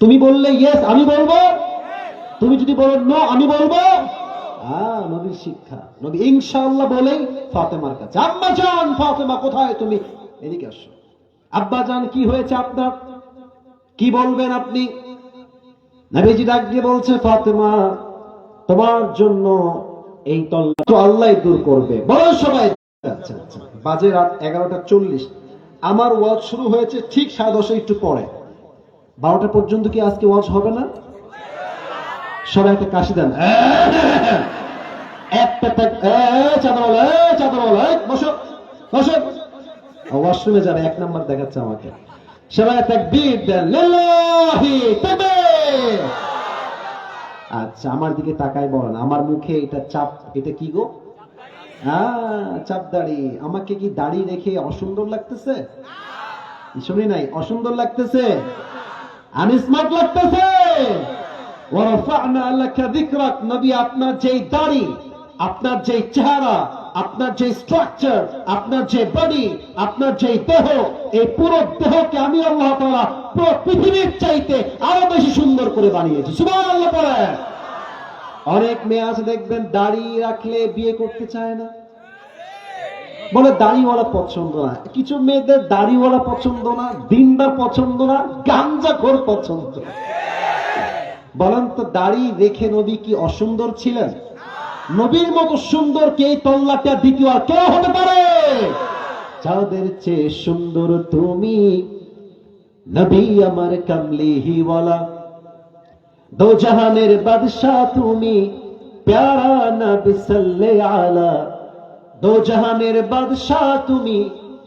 তুমি বললে ইয়েস আমি বলবো, তুমি যদি বলো নো আমি বলবো। নবীর শিক্ষা, নবী ইনশাআল্লাহ বলেই ফাতেমার কাছে, আম্মা জান ফাতেমা কোথায় তুমি, এদিকে আসো। আব্বা জান কি হয়েছে আপনার, কি বলবেন আপনি? নবীজি ডাক দিয়ে বলছে ফাতেমা তোমার জন্য এই তল্লা তো আল্লাহ দূর করবে, বলো সবাই। আচ্ছা আচ্ছা, বাজে রাত 11:40, আমার ওয়াজ শুরু হয়েছে ঠিক 10:30 একটু পরে। 12টা পর্যন্ত কি আজকে ওয়াজ হবে না? সবাই একটা কাশি দেন, একটা চাঁদাওয়ালা বসো বসো, ওয়াশরুমে যাবে, 1 নাম্বার দেখাচ্ছে আমাকে। সবাই তাকবীর দেন, লিল্লাহি তাকবীর। আচ্ছা আমার দিকে তাকাই বলেন, আমার মুখে এটা চাপ, এটা কি গো? চাপ দাড়ি। আমাকে কি দাড়ি রেখে অসুন্দর লাগতেছে? শুনি নাই, অসুন্দর লাগতেছে? আনস্মার্ট লাগতেছে? ওয়ারাফা'না লাকা যিকরাক। নবী আপনার যেই দাড়ি, আপনার যেই চেহারা, আপনার যে স্ট্রাকচার, আপনার যে বডি, আপনার যে দেহ, এই পুরো দেহকে আমি আল্লাহ তাআলা পুরো পৃথিবীর চাইতে আরো বেশি সুন্দর করে বানিয়েছি। সুবহানাল্লাহ বলেন। অনেক মেয়ে আছে দেখবেন দাড়ি রাখলে বিয়ে করতে চায় না, বলে দাড়িওয়ালা পছন্দ না। কিছু মেয়েদের দাড়িওয়ালা পছন্দ না, দিনদার পছন্দ না, গাঞ্জাখোর পছন্দ। বলেন তো দাড়ি রেখে নবী কি অসুন্দর ছিলেন? নবীর মতো সুন্দর কে তল্লাটা দ্বিতীয় আর কেউ হতে পারে? যাদের চেয়ে সুন্দর তুমি, নবী আমার কামলিওয়ালা, দো জাহানের বাদশাহ তুমি, প্যারা নবী সাল্লাল্লাহু আলা, দো জাহানের বাদশাহ তুমি,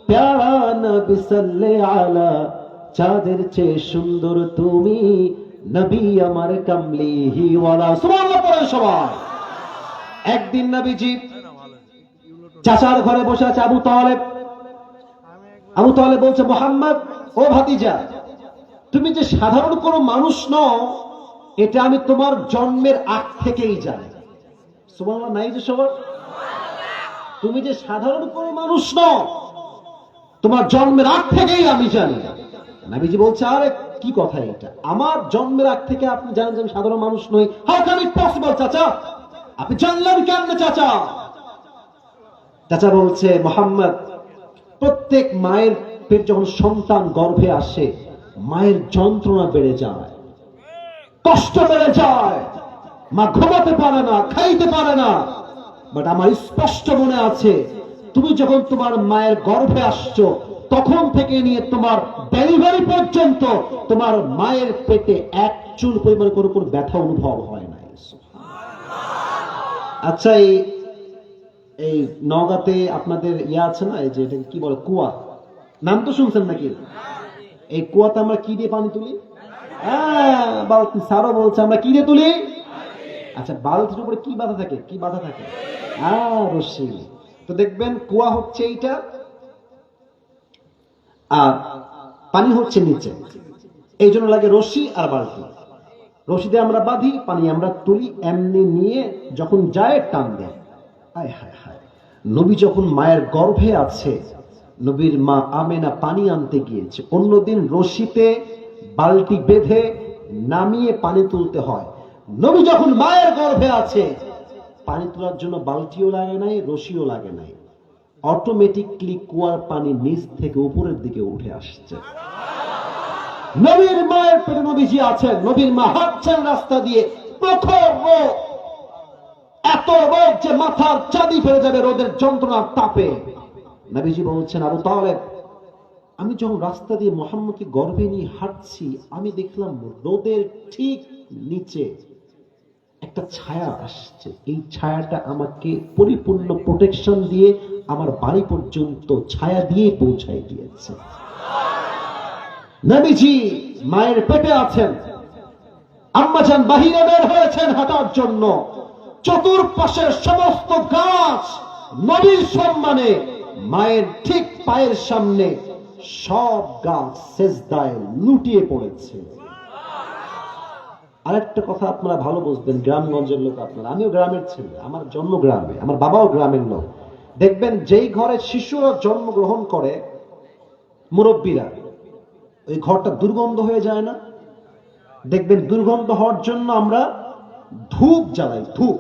প্যারা নবী সাল্লাল্লাহু আলা, যাদের চেয়ে সুন্দর তুমি, নবী আমার কামলিওয়ালা। সুবহানাল্লাহ পড়েন সবাই। একদিন নবীজি চাচার ঘরে বসে আছে আবু তালেব। আবু তালেব বলছে, মুহাম্মদ, ও ভাতিজা, তুমি যে সাধারণ কোনো মানুষ নও এটা আমি তোমার জন্মের আগ থেকেই জানি। সুবহানাল্লাহ নাই যে সবার? তুমি যে সাধারণ কোনো মানুষ নও তোমার জন্মের আগ থেকেই আমি জানি। নবীজি বলছে, আরে কি কথা এটা? আমার জন্মের আগ থেকে আপনি জানেন যে আমি সাধারণ মানুষ নই? হাউ ক্যান ইট পসিবল চাচা? আপনি জানলেন কেমনে চাচা? চাচা বলছে, মুহাম্মদ, প্রত্যেক মায়ের পেট যখন সন্তান গর্ভে আসে মায়ের যন্ত্রণা বেড়ে যায়, কষ্ট বেড়ে যায়, মা ঘুমাতে পারে না, খাইতে পারে না। বাট আমার স্পষ্ট মনে আছে তুমি যখন তোমার মায়ের গর্ভে আসছো তখন থেকে নিয়ে তোমার ডেলিভারি পর্যন্ত তোমার মায়ের পেটে এক চুল পরিমাণ কোনো ব্যথা অনুভব হয় নাই। আচ্ছা, এই নওগাঁতে আপনাদের আছে না, এই যে এটা কি বলে, কুয়া, নাম তো শুনছেন নাকি? এই কুয়াতে আমরা কি দিয়ে পানি তুলি? বালতি। সারও বলছে আমরা কি দিয়ে তুলি? আচ্ছা, বালতির উপরে কি বাধা থাকে? কি বাধা থাকে? রশ্মি। তো দেখবেন কুয়া হচ্ছে এইটা আর পানি হচ্ছে নিচে, এই জন্য লাগে রশি আর বালতি। রশি দিয়ে আমরা বাঁধি, পানি আমরা তুলি, এমনি নিয়ে যখন যায় টান দেয়। হায় হায় হায়, নবী যখন মায়ের গর্ভে আছে, নবীর মা আমেনা পানি আনতে গিয়েছে, অন্যদিন রশিতে বালতি বেঁধে নামিয়ে পানি তুলতে হয়। নবী যখন মায়ের গর্ভে আছে পানি তোলার জন্য বালতিও লাগে নাই, রশিও লাগে নাই, অটোমেটিকলি কুয়ার পানি নিচ থেকে উপরের দিকে উঠে আসছে। নবীর মায়ের পেটে নবীজি আছেন, নবীর মা হাঁটছেন রাস্তা দিয়ে, প্রখর রোদ, এত রোদ যে মাথার চাঁদি ফেলে যাবে রোদের যন্ত্রণার তাপে। নবীজি বলছেন, আবু তালেব, আমি যখন রাস্তা দিয়ে মুহাম্মদকে গর্ভে নিয়ে হাঁটছি আমি দেখলাম রোদের ঠিক নিচে একটা ছায়া আসছে। এই ছায়াটা আমাকে পরিপূর্ণ প্রোটেকশন দিয়ে আমার বাড়ি পর্যন্ত ছায়া দিয়ে পৌঁছায় দিয়েছে। নবীজি মায়ের পেটে আছেন, আম্মাজান বাহিরে বের হয়েছেন হাঁটার জন্য, চতুর্পাশের সমস্ত গাছ নবীর সম্মানে, মায়ের ঠিক পায়ের সামনে সব গাছ সেজদায় লুটিয়ে পড়েছে। আরেকটা কথা আপনারা ভালো বুঝবেন, গ্রামগঞ্জের লোক আপনারা, আমিও গ্রামের ছেলে, আমার জন্ম গ্রামে, আমার বাবাও গ্রামের লোক। দেখবেন যেই ঘরে শিশুরা জন্মগ্রহণ করে মুরব্বীরা, ওই ঘরটা দুর্গন্ধ হয়ে যায় না? দেখবেন দুর্গন্ধ হওয়ার জন্য আমরা ধূপ জ্বালাই, ধূপ,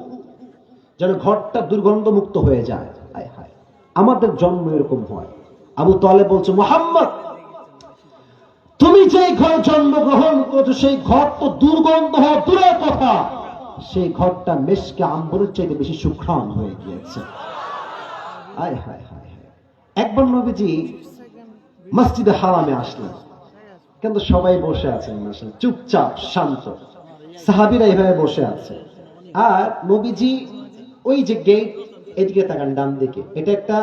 যেন ঘরটা দুর্গন্ধ মুক্ত হয়ে যায়। হায় হায়, আমাদের জন্ম এরকম হয়। আবু তালেব বলছে, মুহাম্মদ, তুমি যে ঘরে জন্মগ্রহণ করছো সেই ঘর তো দুর্গন্ধ হওয়া দূরের কথা, সেই ঘরটা মেশকে আম্বরের চাইতে বেশি সুঘ্রাণ হয়ে গিয়েছে। হায় হায় হায় হায়। একবার নবীজি মসজিদে হারামে আসলেন, কিন্তু সবাই বসে আছেন চুপচাপ শান্ত, সাহাবীরা এইভাবে বসে আছে। আর নবীজি ওই যে গেট, এদিকে তাকান ডান দিকে, এটা একটা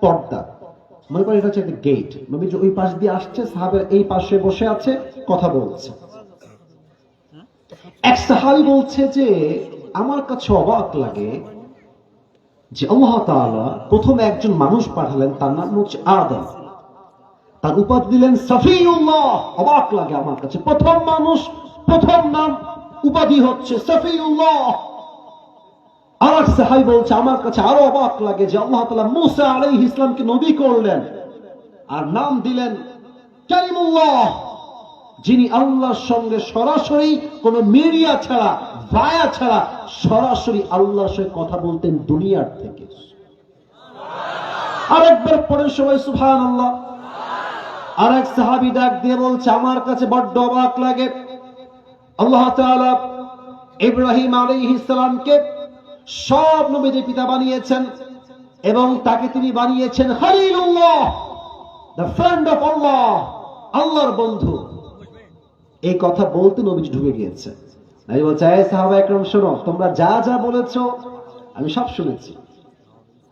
পর্দা, মনে করেন এটা হচ্ছে একটা গেট। নবীজি ওই পাশ দিয়ে আসছে, সাহাবের এই পাশে বসে আছে, কথা বলছে। এক সাহাবী বলছে যে আমার কাছে অবাক লাগে, যে আল্লাহ তাআলা প্রথম একজন মানুষ পাঠালেন, তার নাম হচ্ছে আদম। তার উপাধি দিলেন সফিউল্লাহ। অবাক লাগে আমার কাছে, প্রথম মানুষ, প্রথম নাম, উপাধি হচ্ছে সফিউল্লাহ। আর এক সাহাবী বলছে, আমার কাছে আরো অবাক লাগে যে আল্লাহ তাআলা মূসা আলাইহিস ইসলামকে নবী করলেন আর নাম দিলেন কালিমুল্লাহ, যিনি আল্লাহর সঙ্গে সরাসরি কোন মিডিয়া ছাড়া, ভায়া ছাড়া সরাসরি আল্লাহর সঙ্গে কথা বলতেন দুনিয়ার থেকে। আরেকবার পড়ে সবাই সুবহানাল্লাহ। আর এক সাহাবী ডাক দিয়ে বলছে, আমার কাছে বড্ড অবাক লাগে, আল্লাহ তাআলা ইব্রাহিম আলাইহিস সালামকে সব নবীদের পিতা বানিয়েছেন এবং তাকে তিনি বানিয়েছেন খলিলুল্লাহ, দ্য ফ্রেন্ড অফ আল্লাহ, আল্লাহর বন্ধু। এই কথা বলতে নবীজি ঢুকে গিয়েছে। নবী বলছে, এই সাহাবা একরাম শোনো, তোমরা যা যা বলেছো আমি সব শুনেছি,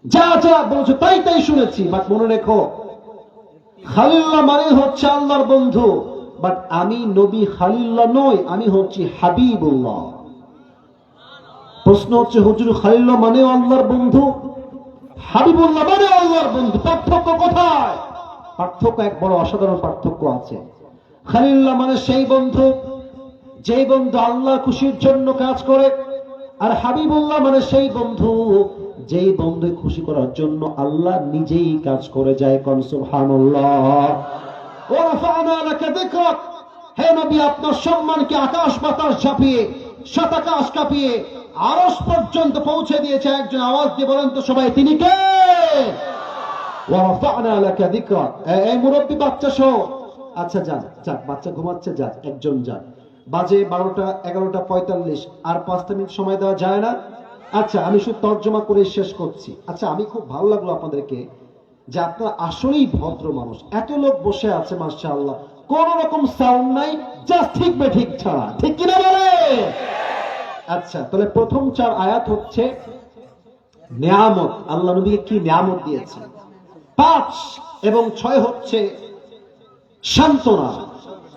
যা যা বলেছো তাই তাই শুনেছি, বাট মনে রেখো খলিলুল্লাহ মানে হচ্ছে আল্লাহর বন্ধু, বাট আমি নবী খলিলুল্লাহ নই, আমি হচ্ছি হাবিবুল্লাহ। প্রশ্ন হচ্ছে, হুজুর খলিলুল্লাহ মানে আল্লাহর বন্ধু, হাবিবুল্লাহ মানে আল্লাহর বন্ধু, পার্থক্য কোথায়? পার্থক্য এক বড় অসাধারণ পার্থক্য আছে। খলিলুল্লাহ মানে সেই বন্ধু যেই বন্ধু আল্লাহর খুশির জন্য কাজ করে, আর হাবিবুল্লাহ মানে সেই বন্ধু যেই বন্ধু খুশি করার জন্য আল্লাহ নিজেই কাজ করে যায়। কোন সুবহানাল্লাহ। ওয়া রাফা'না লাকা যিকরাক, হে নবী আপনার সম্মানকে আকাশ বাতাস ঝাঁপিয়ে, শতাকাশ কাঁপিয়ে আরশ পর্যন্ত পৌঁছে দিয়েছে। একজন আওয়াজ দিয়ে বলেন তো সবাই, তিনি কে? ওয়া রাফা'না লাকা যিকরাক। এই মুরব্বি বাচ্চা সহ, আচ্ছা যান, যাক বাচ্চা ঘুমাচ্ছে, যাক একজন যান, বাজে 12টা 11:45, আর 5 মিনিট সময় দেওয়া যায় না? আচ্ছা আমি শুধু তর্জমা করে শেষ করছি। আচ্ছা আমি খুব ভালো লাগলো আপনাদেরকে যে আপনারা আসলেই ভদ্র মানুষ, এত লোক বসে আছে মাশাআল্লাহ, কোন রকম সাউন্ড নাই, জাস্ট ঠিক বে ঠিক ছাড়া, ঠিক কিনা বলে? আচ্ছা তাহলে প্রথম 4 আয়াত হচ্ছে নিয়ামত, আল্লাহ নবীকে কি নিয়ামত দিয়েছে। 5 এবং 6 হচ্ছে সান্ত্বনা,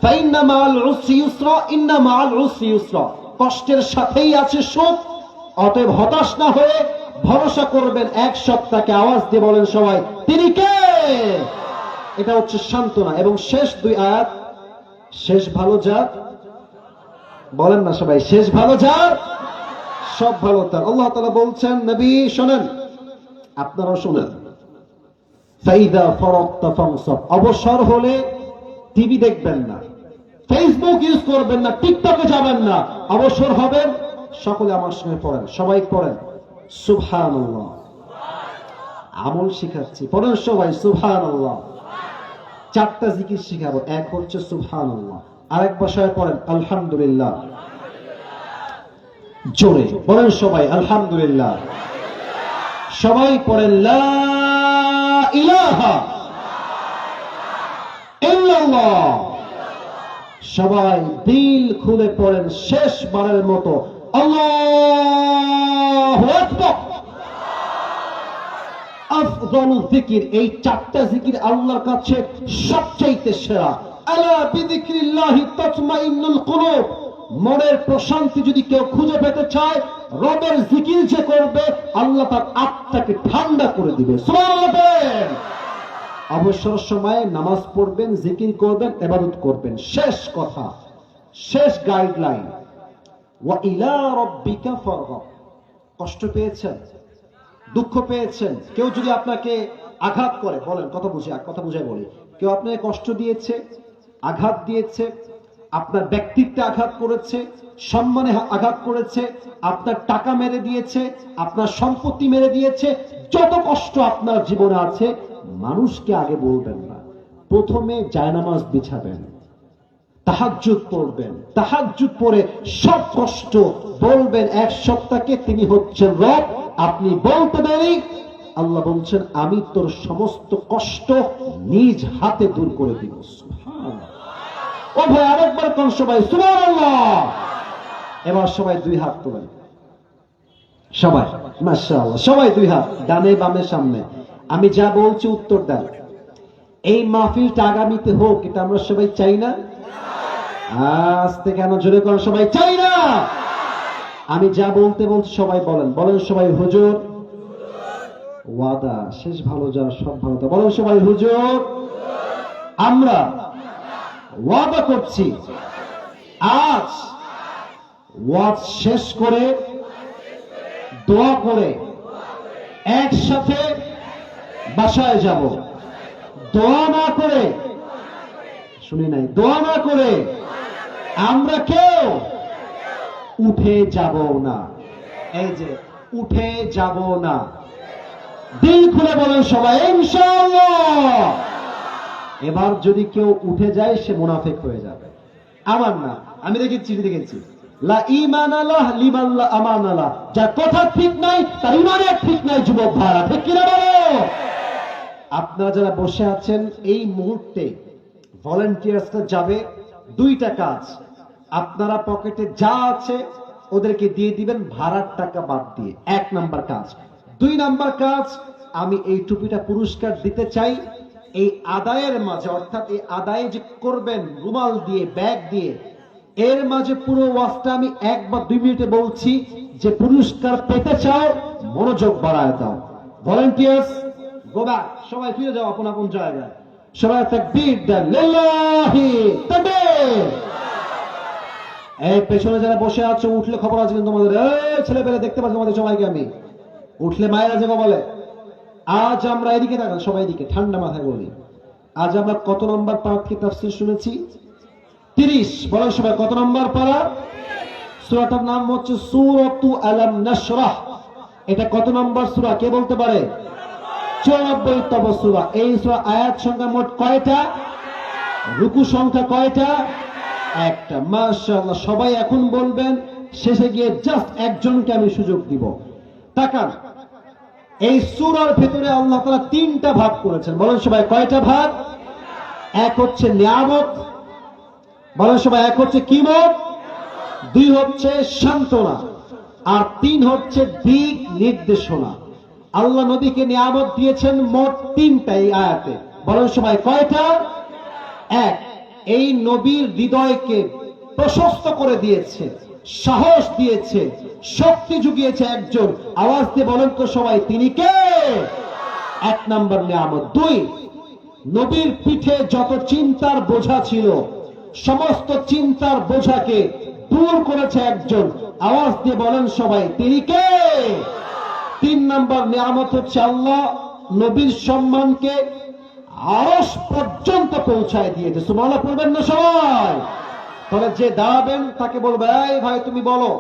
ফাইন্না মাআল উসরি ইউসরা, ইন্না মাআল উসরি ইউসরা, কষ্টের সাথেই আছে সুখ, অতএব হতাশ না হয়ে ভরসা করবেন এক সত্তাকে। আওয়াজ দিয়ে বলেন সবাই, তিনি কে? এটা হচ্ছে সান্ত্বনা। এবং শেষ 2 আয়াত, শেষ ভালো যার, বলেন না সবাই, শেষ ভালো যার, সব ভালো তার। আল্লাহ তাআলা বলছেন, নবী শোনেন, আপনারাও শোনেন, ফাইদা ফারাগতা ফানসাব, অবসর হলে টিভি দেখবেন না, ফেসবুক ইউজ করবেন না, টিকটকে যাবেন না, অবসর হবেন সকলে আমার সঙ্গে পড়েন, সবাই পড়েন সুবহানাল্লাহ। আমল শিখাচ্ছি, পড়েন সবাই সুবহানাল্লাহ। 4টা জিকির শিখাবো, এক হচ্ছে সুবহানাল্লাহ, আরেক ভাষায় পড়েন আলহামদুলিল্লাহ, জোরে পড়েন সবাই আলহামদুলিল্লাহ, সবাই পড়েন লা ইলাহা ইল্লাল্লাহ, সবাই দিল খুলে পড়েন শেষবারের মতো আল্লাহু আকবার। আফদালু যিকির, এই 4টা জিকির আল্লাহর কাছে সবচেয়ে সেরা। আলা বিযিকরিল্লাহি তাতমাইন্নুল কুলুব, মনের প্রশান্তি যদি কেউ খুঁজে পেতে চায়, রবের জিকির যে করবে আল্লাহ তার আত্মাকে ঠান্ডা করে দিবে। সুবহানাল্লাহ। অবসর সময়ে নামাজ পড়বেন, জিকির করবেন, ইবাদত করবেন। শেষ কথা, শেষ গাইডলাইন, ওয়া ইলা রাব্বিকা ফারগাব। কষ্ট পেয়েছেন, দুঃখ পেয়েছেন, কেউ যদি আপনাকে আঘাত করে, বলেন কথা বুঝে বলি, কেউ আপনাকে কষ্ট দিয়েছে, আঘাত দিয়েছে, আপনার ব্যক্তিত্বে আঘাত করেছে, সম্মানে আঘাত করেছে, আপনার টাকা মেরে দিয়েছে, আপনার সম্পত্তি মেরে দিয়েছে, যত কষ্ট আপনার জীবনে আছে মানুষকে আগে বলবেন না, প্রথমে জায়নামাজ বিছাবেন, তাহাজ্জুদ পড়বেন, তাহাজ্জুদ পড়ে সব কষ্ট বলবেন এক সত্তাকে, তিনি হচ্ছেন রব। আপনি বলতে দেরি, আল্লাহ বলছেন আমি তোর সমস্ত কষ্ট নিজ হাতে দূর করে দিব। সুবহানাল্লাহ। ও ভাই আরেকবার কোন সবাই সুবহানাল্লাহ। এবার সবাই 2 হাত তোলেন, সবাই মাশাআল্লাহ, সবাই 2 হাত, ডানে বামে সামনে। আমি যা বলছি উত্তর দেন। এই মাহফিলটা আগামীতে হোক, এটা আমরা সবাই চাই না? আস্তে কেন, জোরে কোন সবাই চাই না? আমি যা বলতে বলছি সবাই বলেন, বলেন সবাই হুজুর ওয়াদা শেষ ভালো যার সব ভালো তা। বলেন সবাই হুজুর আমরা ওয়াদা করছি আজ ওয়াজ শেষ করে দোয়া করে একসাথে বাসায় যাব। দোয়া না করে, শুনি নাই, দোয়া না করে আমরা কেউ উঠে যাব না। এই যে উঠে যাব না, দিল খুলে বলেন সবাই ইনশাআল্লাহ। এবার যদি কেউ উঠে যায় সে মুনাফিক হয়ে যাবে। আমার না, আমি দেখেছি লা ঈমান আলাহ লিমান লা আমান আলাহ, যার কথা ঠিক নাই তার ঈমানের ঠিক নাই। যুবক ভাইরা ঠিক কিনা বলো? আপনারা যারা বসে আছেন এই মুহূর্তে ভলান্টিয়ার্সরা যাবে দুইটা কাজ। আপনারা পকেটে যা আছে ওদেরকে দিয়ে দিবেন ভাড়ার টাকা বাদ দিয়ে, 1 নাম্বার কাজ। 2 নাম্বার কাজ, আমি এই টুপিটা পুরস্কার দিতে চাই। এই আদায়ের মাঝে, অর্থাৎ এই আদায় যে করবেন রুমাল দিয়ে, ব্যাগ দিয়ে, এর মাঝে পুরো ওয়াজটা আমি 1 বা 2 মিনিটে বলছি। যে পুরস্কার পেতে চাও মনোযোগ বাড়ায় দাও। ভলান্টিয়ার্স গো ব্যাক, সবাই ফিরে যাও আপন আপন জায়গায়। সবাই তাকবীর দেন, লিল্লাহি তাকবীর। এই পেছনে যারা বসে আছো উঠলে খবর আছে কিন্তু তোমাদের। এই ছেলে পেলে দেখতে পাচ্ছ তোমাদের সবাইকে আমি, উঠলে মায়েরা যাবো বলে। আজ আমরা এদিকে তাকান, সবাই এদিকে, ঠান্ডা মাথায় বলি। আজ আমরা কত নম্বর পারা থেকে তাফসীর শুনেছি? 30। বলেন সবাই কত নম্বর পারা? সূরাটার নাম হচ্ছে সূরাতু আলাম নাশরাহ। এটা কত নম্বর সূরা কে বলতে পারে? 94তম সূরা। এই সূরা আয়াত সংখ্যা মোট কয়টা? রুকু সংখ্যা কয়টা? 1টা। মাশাআল্লাহ, সবাই এখন বলবেন। শেষে গিয়ে জাস্ট একজনকে আমি সুযোগ দিব। তাকান, এই সূরার ভিতরে আল্লাহ তাআলা 3টা ভাগ করেছেন। বলেন সবাই কয়টা ভাগ? 1 হচ্ছে নিয়ামত। বলেন সবাই 1 হচ্ছে কিমত, 2 হচ্ছে সান্ত্বনা, আর 3 হচ্ছে দিক নির্দেশনা। আল্লাহ নবীকে নিয়ামত দিয়েছেন মোট 3টা এই আয়াতে। বলেন সবাই কয়টা? 1, এই নবীর হৃদয়কে প্রশস্ত করে দিয়েছে, সাহস দিয়েছে, শক্তি জুগিয়েছে একজন। আওয়াজ দিয়ে বলেন তো সবাই তিনি কে? 1 নাম্বার নিয়ামত। 2, নবীর পিঠে যত চিন্তার বোঝা ছিল সমস্ত চিন্তার বোঝাকে দূর করেছে একজন। আওয়াজ দিয়ে বলেন সবাই তিনি কে? 3 নাম্বার নিয়ামত হচ্ছে আল্লাহ নবীর সম্মানকে আরশ পর্যন্ত পৌঁছায় দিয়েছে। সুবহানাল্লাহ পড়বেন না সবাই? তাহলে যে দাঁড়াবেন তাকে বলবে, এই ভাই তুমি বলো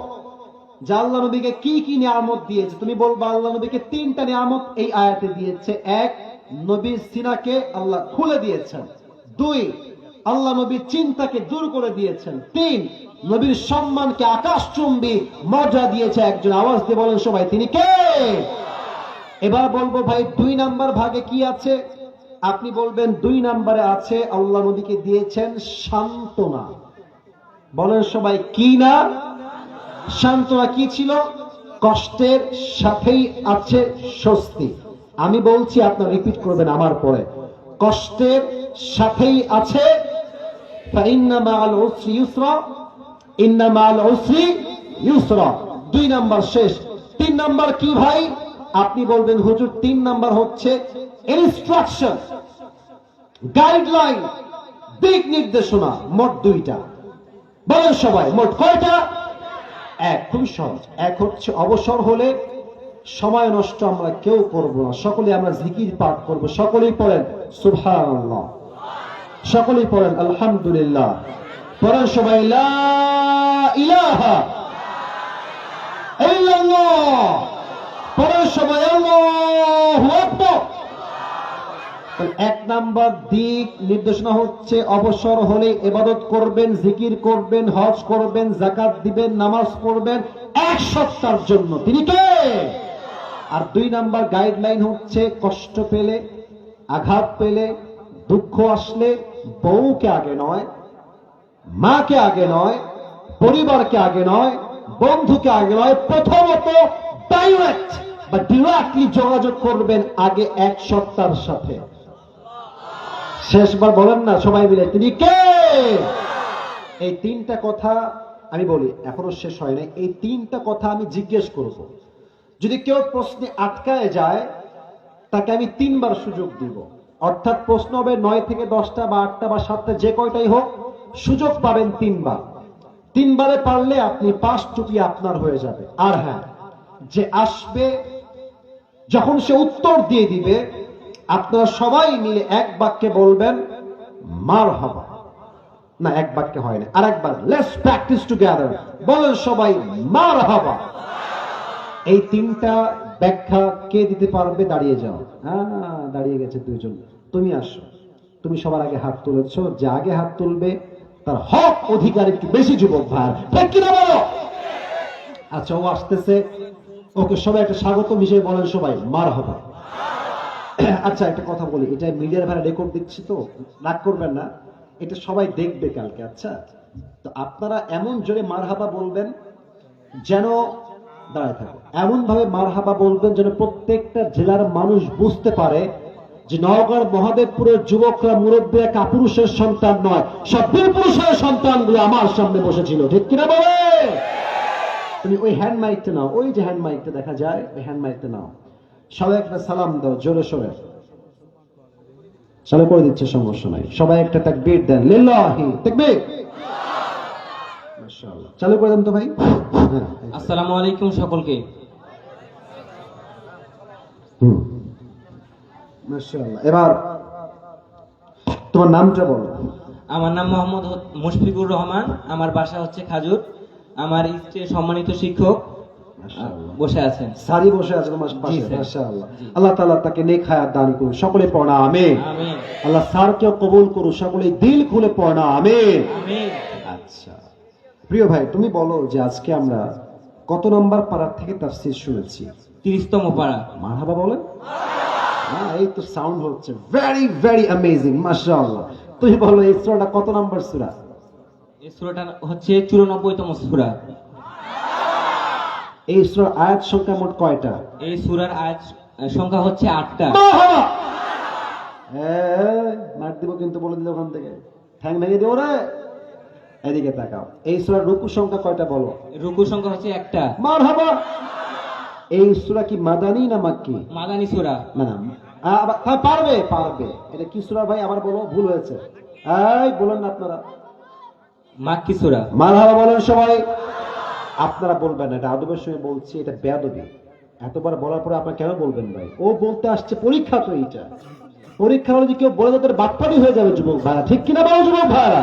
যে আল্লাহ নবীকে কি কি নিয়ামত দিয়েছে। তুমি বলবা আল্লাহ নবীকে 3টা নিয়ামত এই আয়াতে দিয়েছে। 1, নবীর সিনাকে আল্লাহ খুলে দিয়েছেন। 2, আল্লাহ নবীর চিন্তাকে দূর করে দিয়েছেন। 3, নবীর সম্মানকে আকাশচুম্বী মর্যাদা দিয়েছে একজন। আওয়াজ দিয়ে বলেন সবাই তিনি কে? এবার বলবো ভাই 2 নাম্বার ভাগে কি আছে? আপনি বলবেন 2 নাম্বারে আছে আল্লাহ নবীকে দিয়েছেন সান্ত্বনা। বলেন সবাই কি না? সান্ত্বনা কি ছিল? কষ্টের সাথেই আছে স্বস্তি। আমি বলছি, আপনারা রিপিট করবেন আমার পরে। কষ্টের সাথেই আছে ফাইন্না মাআল উসরি ইউসরা, ইন্না মাআল উসরি ইউসরা। 2 নাম্বার শেষ। 3 নাম্বার কি ভাই? আপনি বলবেন হুজুর 3 নাম্বার হচ্ছে ইনস্ট্রাকশন, গাইডলাইন, দিক নির্দেশনা। মোট 2টা। বলেন সবাই মোট কয়টা? 1। খুবই সহজ। 1 হচ্ছে অবসর হলে সময় নষ্ট আমরা কেউ করব না, সকলে আমরা জিকির পাঠ করব। সকলেই পড়েন সুবহানাল্লাহ, সকলেই পড়েন আলহামদুলিল্লাহ, পড়েন সবাই লা ইলাহা ইল্লাল্লাহ, পড়েন সবাই আল্লাহু আকবার। 1 নাম্বার দিক নির্দেশনা হচ্ছে অবসর হলে ইবাদত করবেন, জিকির করবেন, হজ করবেন, যাকাত দিবেন, নামাজ পড়বেন 1 সপ্তাহের জন্য। তিনি কে? আর 2 নাম্বার গাইডলাইন হচ্ছে কষ্ট পেলে, আঘাত পেলে, দুঃখ আসলে বউকে আগে নয়, মাকে আগে নয়, পরিবারকে আগে নয়, বন্ধুকে আগে নয়, প্রথমত ডাইরেক্ট বা ডিরেক্টলি যোগাযোগ করবেন আগে 1 সপ্তাহের সাথে। শেষবার বলেন না সবাই মিলে তিনি কে? এই 3টা কথা আমি বলি, এখনো শেষ হয় নাই। এই 3টা কথা আমি জিজ্ঞেস করব। যদি কেউ প্রশ্নে আটকায় যায় তাকে আমি 3 বার সুযোগ দিব। অর্থাৎ প্রশ্ন হবে 9 থেকে 10টা বা 8টা বা 7টা, যে কয়টাই হোক, সুযোগ পাবেন 3 বার। 3 বারে পারলে আপনি 5 টুপি আপনার হয়ে যাবে। আর হ্যাঁ, যে আসবে, যখন সে উত্তর দিয়ে দিবে, আপনারা সবাই মিলে এক বাক্যে বলবেন মারহাবা। না, এক বাক্যে হয় না, আরেকবার, লেটস প্র্যাকটিস টুগেদার। বলেন সবাই মারহাবা। এই 3টা ব্যাখ্যা কে দিতে পারবে? দাঁড়িয়ে যাও। দাঁড়িয়ে গেছে 2 জন। তুমি আসো, তুমি সবার আগে হাত তুলেছ। যে আগে হাত তুলবে তার হক অধিকার একটু বেশি, যুবক ভাই, ঠিক কিনা বলো? আচ্ছা, ও আসতেছে, ওকে সবাই একটা স্বাগত হিসেবে বলেন সবাই মারহাবা। আচ্ছা, একটা কথা বলি, এটা মিডিয়ার ভাড়া রেকর্ড দিচ্ছি তো, রাগ করবেন না, এটা সবাই দেখবে কালকে। আচ্ছা, তো আপনারা এমন জোরে মারহাবা বলবেন যেন, দাঁড়ায় থাকো, এমন ভাবে মারহাবা বলবেন যেন প্রত্যেকটা জেলার মানুষ বুঝতে পারে যে নওগাঁর মহাদেবপুরের যুবকরা, মুরব্বীরা কাপুরুষের সন্তান নয়, সব বীরপুরুষের সন্তানগুলো আমার সামনে বসেছিল, ঠিক কিনা বলে? তুমি ওই হ্যান্ড মাইকটা নাও, ওই যে হ্যান্ড মাইকটা দেখা যায়, ওই হ্যান্ড মাইকটা নাও। সবাই একটা সালাম দাও জোরে সোরে। চালু করে দিচ্ছে, সমস্যা নাই। সবাই একটা তাকবীর দেন, লিল্লাহি তাকবীর। মাশাআল্লাহ, চালু করে দেন তো ভাই। আসসালামু আলাইকুম সকলকে। মাশাআল্লাহ, এবার তোমার নামটা বলো। আমার নাম মোহাম্মদ মুশফিকুর রহমান, আমার বাসা হচ্ছে খাজুর। আমার স্ত্রী সম্মানিত শিক্ষক বসে আছেন, সারি বসে আছেন আমার পাশে। জি, স্যার। মাশাআল্লাহ, আল্লাহ তাআলা তাকে নেক হায়াত দান করুন। সকলে পড়া আমিন। আমিন। আল্লাহ স্যারকেও কবুল করুন। সকলে দিল খুলে পড়া আমিন। আমিন। আচ্ছা, প্রিয় ভাই, তুমি বলো যে আজকে আমরা কত নম্বর পারা থেকে তাফসীর শুনেছি? 30তম পারা। মারহাবা বলেন। এই তো সাউন্ড হচ্ছে, ভেরি ভেরি অ্যামেজিং, মাশাআল্লাহ। তুমি বলো এই সূরাটা কত নম্বর সূরা? এই সূরাটা হচ্ছে 94তম সূরা। এই সূরার আয়াত সংখ্যা মোট কয়টা? এই সূরার আয়াত সংখ্যা হচ্ছে 8টা। মারহাবা। মার দিব কিন্তু, বলে দিল ওখান থেকে, ঠ্যাং ভেঙে দিও রে। এদিকে তাকাও। এই সূরার রুকু সংখ্যা কয়টা বলো? রুকু সংখ্যা হচ্ছে 1টা। মারহাবা। এই সূরা কি মাদানী না মাক্কি? মাদানী সূরা। না না, পারবে পারবে। এটা কি সূরা ভাই? আবার বলো, ভুল হয়েছে। এই বলেন না আপনারা। মাক্কি সূরা। মারহাবা বলেন সবাই। আপনারা বলবেন না, এটা আদবের সঙ্গে বলছি, এটা বেয়াদবি। এতবার বলার পরে আপনারা কেন বলবেন ভাই? ও বলতে আসছে, পরীক্ষা তো এইটা। পরীক্ষা হলে যদি কেউ বলে তাদের বাটপাড়ি হয়ে যাবে যুবক ভাইরা, ঠিক কিনা বলো যুবক ভাইরা?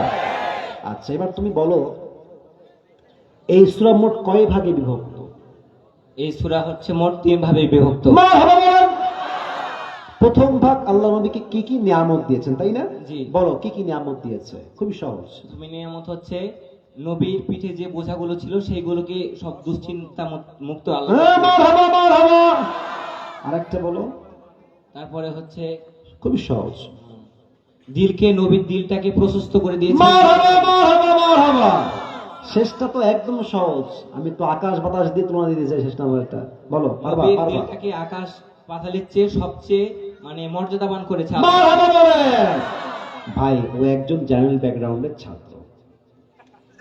আচ্ছা, এবার তুমি বলো এই সূরা মোট কয় ভাগে বিভক্ত? এই সূরা হচ্ছে মোট 3 ভাগে বিভক্ত। মারহাবা বলেন। প্রথম ভাগ আল্লাহ নবীকে কি কি নিয়ামত দিয়েছেন, তাই না? জি। বলো কি কি নিয়ামত দিয়েছে? খুবই সহজ। প্রথম নিয়ামত হচ্ছে নবীর পিঠে যে বোঝাগুলো ছিল সেইগুলোকে সব দুশ্চিন্তা মুক্ত আল্লাহ। মারহাবা মারহাবা। আরেকটা বলো। তারপরে হচ্ছে খুবই সহজ, দিলকে, নবীর দিলটাকে প্রশস্ত করে দিয়েছে। মারহাবা মারহাবা মারহাবা। শেষটা তো একদম সহজ, আমি তো আকাশ বাতাস দিয়ে তুলনা দিতে চাই শেষ নাম্বারটা। বলো, পারবা? নবীর পারবা? দিলটাকে আকাশ পাতালের চেয়ে সবচেয়ে মর্যাদাবান করেছে আল্লাহ। মারহাবা বলেন। ভাই, ও একজন জেনারেল ব্যাকগ্রাউন্ডের ছাত্র,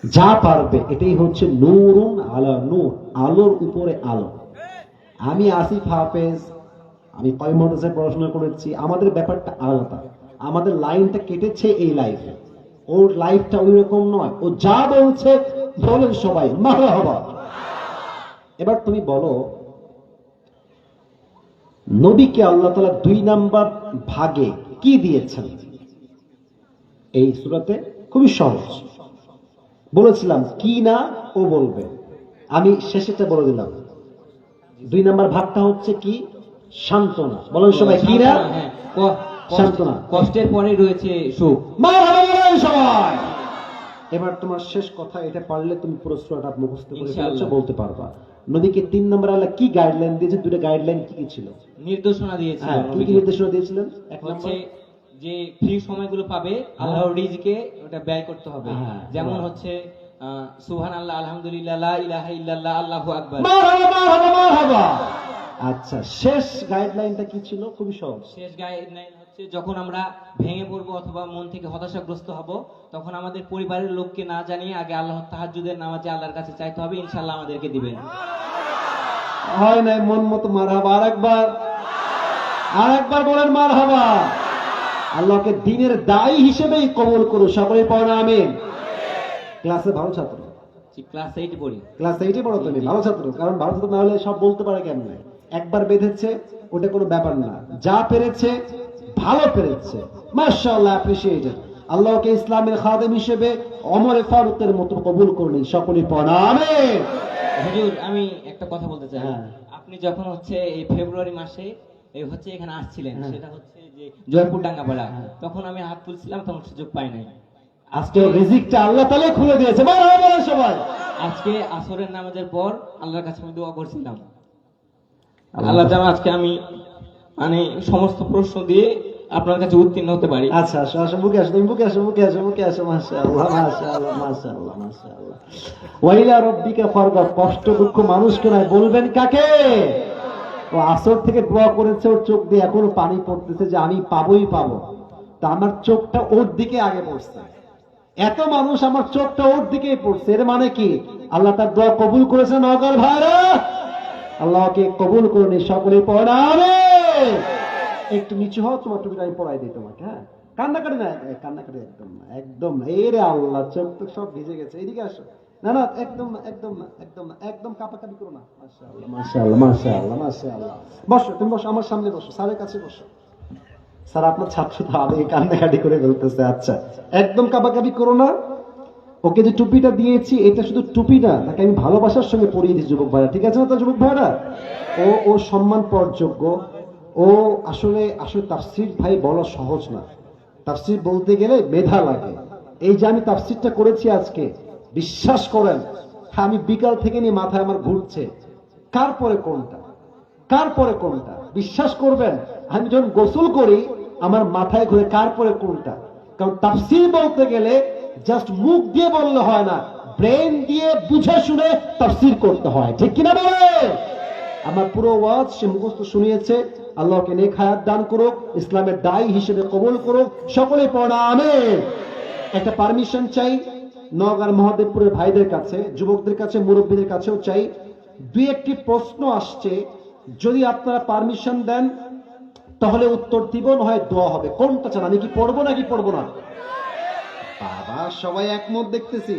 যা পারবে এটাই হচ্ছে নূরুন আলা নূর, আলোর উপরে আলো। আমি আসিফ হাফেজ, আমি কয়মোটাসে পড়াশোনা করেছি, আমাদের ব্যাপারটা আলাদা, আমাদের লাইনটা কেটেছে এই লাইফে। ওর লাইফটা ওই রকম নয়, ও যা বলছে বলেন সবাই মারহাবা। এবার তুমি বলো নবীকে আল্লাহ তাআলা 2 নাম্বার ভাগে কি দিয়েছেন এই সূরাতে? খুবই সহজ বলেছিলাম, কি না ও বলবে, আমি শেষেটা বলে দিলাম। 2 নাম্বার ভাগটা হচ্ছে কি? সান্ত্বনা। বলেন সবাই কি না? হ্যাঁ, সান্ত্বনা। কষ্টের পরে রয়েছে সুখ। মারহাবা বলেন সবাই। এবার তোমার শেষ কথা, এটা পারলে তুমি পুরো সূরাটা মুখস্থ করে ফেলেছো, ইনশাআল্লাহ। বলতে পারবা। নবীকে 3 নম্বর আল্লাহ কি গাইডলাইন দিয়েছে? 2টা গাইডলাইন কি কি ছিল? নির্দেশনা দিয়েছিল। হ্যাঁ, কি কি নির্দেশনা দিয়েছিলেন? এক হচ্ছে নম্বর যে ফ্রি সময়গুলো পাবে আল্লাহর রিজকে ওটা ব্যয় করতে হবে। হ্যাঁ, যেমন বাহ। হচ্ছে সুবহানাল্লাহ, আলহামদুলিল্লাহ, লা ইলাহা ইল্লাল্লাহ, আল্লাহু আকবার। মারহাবা মারহাবা মারহাবা। আচ্ছা, শেষ গাইডলাইনটা কি ছিল? খুবই সহজ। শেষ গাইডলাইন হচ্ছে যখন আমরা ভেঙে পড়বো অথবা মন থেকে হতাশাগ্রস্ত হব, তখন আমাদের পরিবারের লোককে না জানিয়ে আগে আল্লাহ তাহাজ্জুদের নামাজে আল্লাহর কাছে চাইতে হবে, ইনশাআল্লাহ আমাদেরকে দিবেন। হয় নাই মন মতো মারহাবা। আরেকবার। আর একবার বলেন মারহাবা। আল্লাহকে দিনের দায়ী হিসেবেই কবুল করুন, সকলে পড়া আমিন। ক্লাসে ভালো ছাত্র, ক্লাস 8 পড়ি। ক্লাস 8-এ পড়ো তুমি, ভালো ছাত্র। কারণ ভালো ছাত্র না হলে সব বলতে পারে কেমনে। একবার বেঁধেছে ওটা কোনো ব্যাপার না, যা পেরেছে ভালো পেরেছে, মাশাআল্লাহ, অ্যাপ্রিশিয়েটেড। আল্লাহকে ইসলামের খাদেম হিসেবে ওমর ফারুকের মতো কবুল করুন, সকলে পড়া আমিন। হুজুর আমি একটা কথা বলতে চাই। হ্যাঁ। আপনি যখন হচ্ছে এই ফেব্রুয়ারি মাসে এই হচ্ছে এখানে আসছিলেন, হ্যাঁ। সেটা হচ্ছে যে জয়পুর ডাঙ্গাপাড়া, তখন আমি হাত তুলছিলাম, তখন সুযোগ পাই নাই। আজকে রিজিকটা আল্লাহ তাআলাই খুলে দিয়েছে, মারহাবা বলেন সবাই। আজকে আসরের নামাজের পর আল্লাহর কাছে আমি দোয়া করছিলাম, আল্লাহ যেন আজকে আমি মানে সমস্ত প্রশ্ন দিয়ে আপনার কাছে উত্তীর্ণ হতে পারি। আচ্ছা আসো আসো, মুখে আসো, তুমি মুখে আসো, মুখে আসো, মুখে আসো। মাশাআল্লাহ মাশাআল্লাহ মাশাআল্লাহ মাশাআল্লাহ। ওয়াইলা রব্বিকা ফারগাব, কষ্ট দুঃখ মানুষকে নয়, বলবেন কাকে? ও আসর থেকে দোয়া করেছে, ওর চোখ দিয়ে এখনো পানি পড়তেছে যে আমি পাবোই পাবো। তা আমার চোখটা ওর দিকে আগে পড়ছে, এত মানুষ আমার চোখটা ওর দিকেই পড়ছে, এর মানে কি আল্লাহ তার দোয়া কবুল করেছে। নওগাঁর ভাইরা আল্লাহকে কবুল করুন, সকলে পড়াবে। একটু নিচু হও, তোমার টুপিটা আমি পড়াই দিই তোমাকে। হ্যাঁ, কান্নাকাটি না, কান্নাকাটি একদম না, একদম না। এরে আল্লাহ, চোখ তো সব ভিজে গেছে, এদিকে আসো। না না, একদম না, একদম না, একদম না, একদম কাঁপাকাপি করো না। মাশাআল্লাহ মাশাআল্লাহ মাশাআল্লাহ মাশাআল্লাহ। বসো, তুমি বসো, আমার সামনে বসো, স্যারের কাছে বসো। স্যার আপনার ছাত্র তো আবেগে কান্নাকাটি করে ফেলতেছে। আচ্ছা, একদম কাঁপাকাপি করো না। ওকে যে টুপিটা দিয়েছি, এটা শুধু টুপি না, তাকে আমি ভালোবাসার সঙ্গে পরিয়ে দিচ্ছি যুবক ভাইরা, ঠিক আছে না তো যুবক ভাইরা? ও সম্মান পাওয়ার যোগ্য। ও আসলে আসলে তাফসীর ভাই বলা সহজ না, তাফসীর বলতে গেলে মেধা লাগে। এই যে আমি তাফসীরটা করেছি আজকে, বিশ্বাস করেন আমি বিকাল থেকে নিয়ে মাথায় আমার ঘুরছে কার পরে কোনটা, কার পরে কোনটা। বিশ্বাস করবেন আমি যখন গোসল করি আমার মাথায় ঘুরে কার পরে কোনটা। কারণ তাফসীর বলতে গেলে জাস্ট মুখ দিয়ে বললে হয় না, ব্রেন দিয়ে বুঝে শুনে তাফসীর করতে হয়, ঠিক কিনা বলে? আমার পুরো ওয়াজ সে মুখস্থ শুনিয়েছে। আল্লাহকে নেক হায়াত দান করুক, ইসলামের দায়ী হিসেবে কবুল করুক, সকলে পড়া আমিন। একটা পারমিশন চাই নওগাঁর মহাদেবপুরের ভাইদের কাছে, যুবকদের কাছে, মুরব্বীদের কাছেও চাই। দুই একটি প্রশ্ন আসছে, যদি আপনারা পারমিশন দেন তাহলে উত্তর দিব, নয় দোয়া হবে। কোনটা চান? আমি কি পড়বো নাকি পড়বো না? বাবা সবাই একমত দেখতেছি।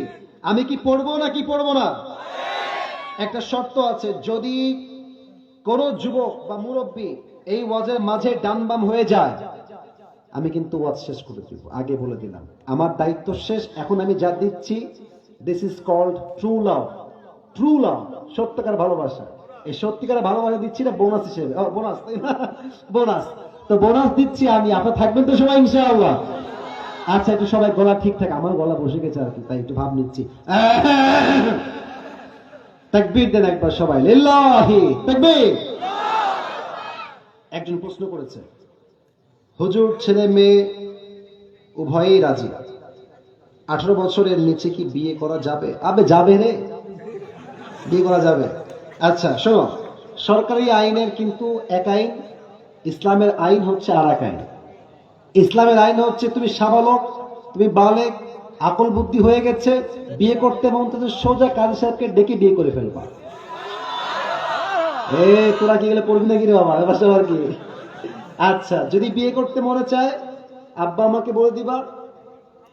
আমি কি পড়বো নাকি পড়বো না? একটা শর্ত আছে, যদি কোন যুবক বা মুরব্বী এই ওয়াজের মাঝে ডান বাম হয়ে যায় আমি কিন্তু ওয়াজ শেষ করে দিব, আগে বলে দিলাম। আমার দায়িত্ব শেষ। এখন আমি যা দিচ্ছি, this is called true love. True love, সত্যিকার ভালোবাসা। এই সত্যিকার ভালোবাসা দিচ্ছি না বোনাস হিসেবে, বোনাস, তাই না? বোনাস তো বোনাস দিচ্ছি আমি, আপনারা থাকবেন তো সবাই ইনশাআল্লাহ? আচ্ছা, একটু সবাই গলা ঠিক থাকে, আমার গলা বসে গেছে আর কি, তাই একটু ভাব নিচ্ছি। তাকবীর দেন একবার সবাই, লিল্লাহি তাকবীর। একজন প্রশ্ন করেছে, হুজুর ছেলে মেয়ে উভয়েই রাজি, 18 বছরের নিচে কি বিয়ে করা যাবে? আবে যাবে রে, বিয়ে করা যাবে। আচ্ছা শোনো, সরকারি আইনের কিন্তু এক আইন, ইসলামের আইন হচ্ছে আর এক আইন। ইসলামের আইন হচ্ছে তুমি সাবালক, তুমি বালেক, আকল বুদ্ধি হয়ে গেছে, বিয়ে করতে মন চাচ্ছে সোজা কাজী সাহেবকে ডেকে বিয়ে করে ফেলবা। তোরা কি গেলে পড়বি নাকি রে বাবা, এবার সবার কি? আচ্ছা, যদি বিয়ে করতে মনে চায় আব্বা আমাকে বলে দিবা,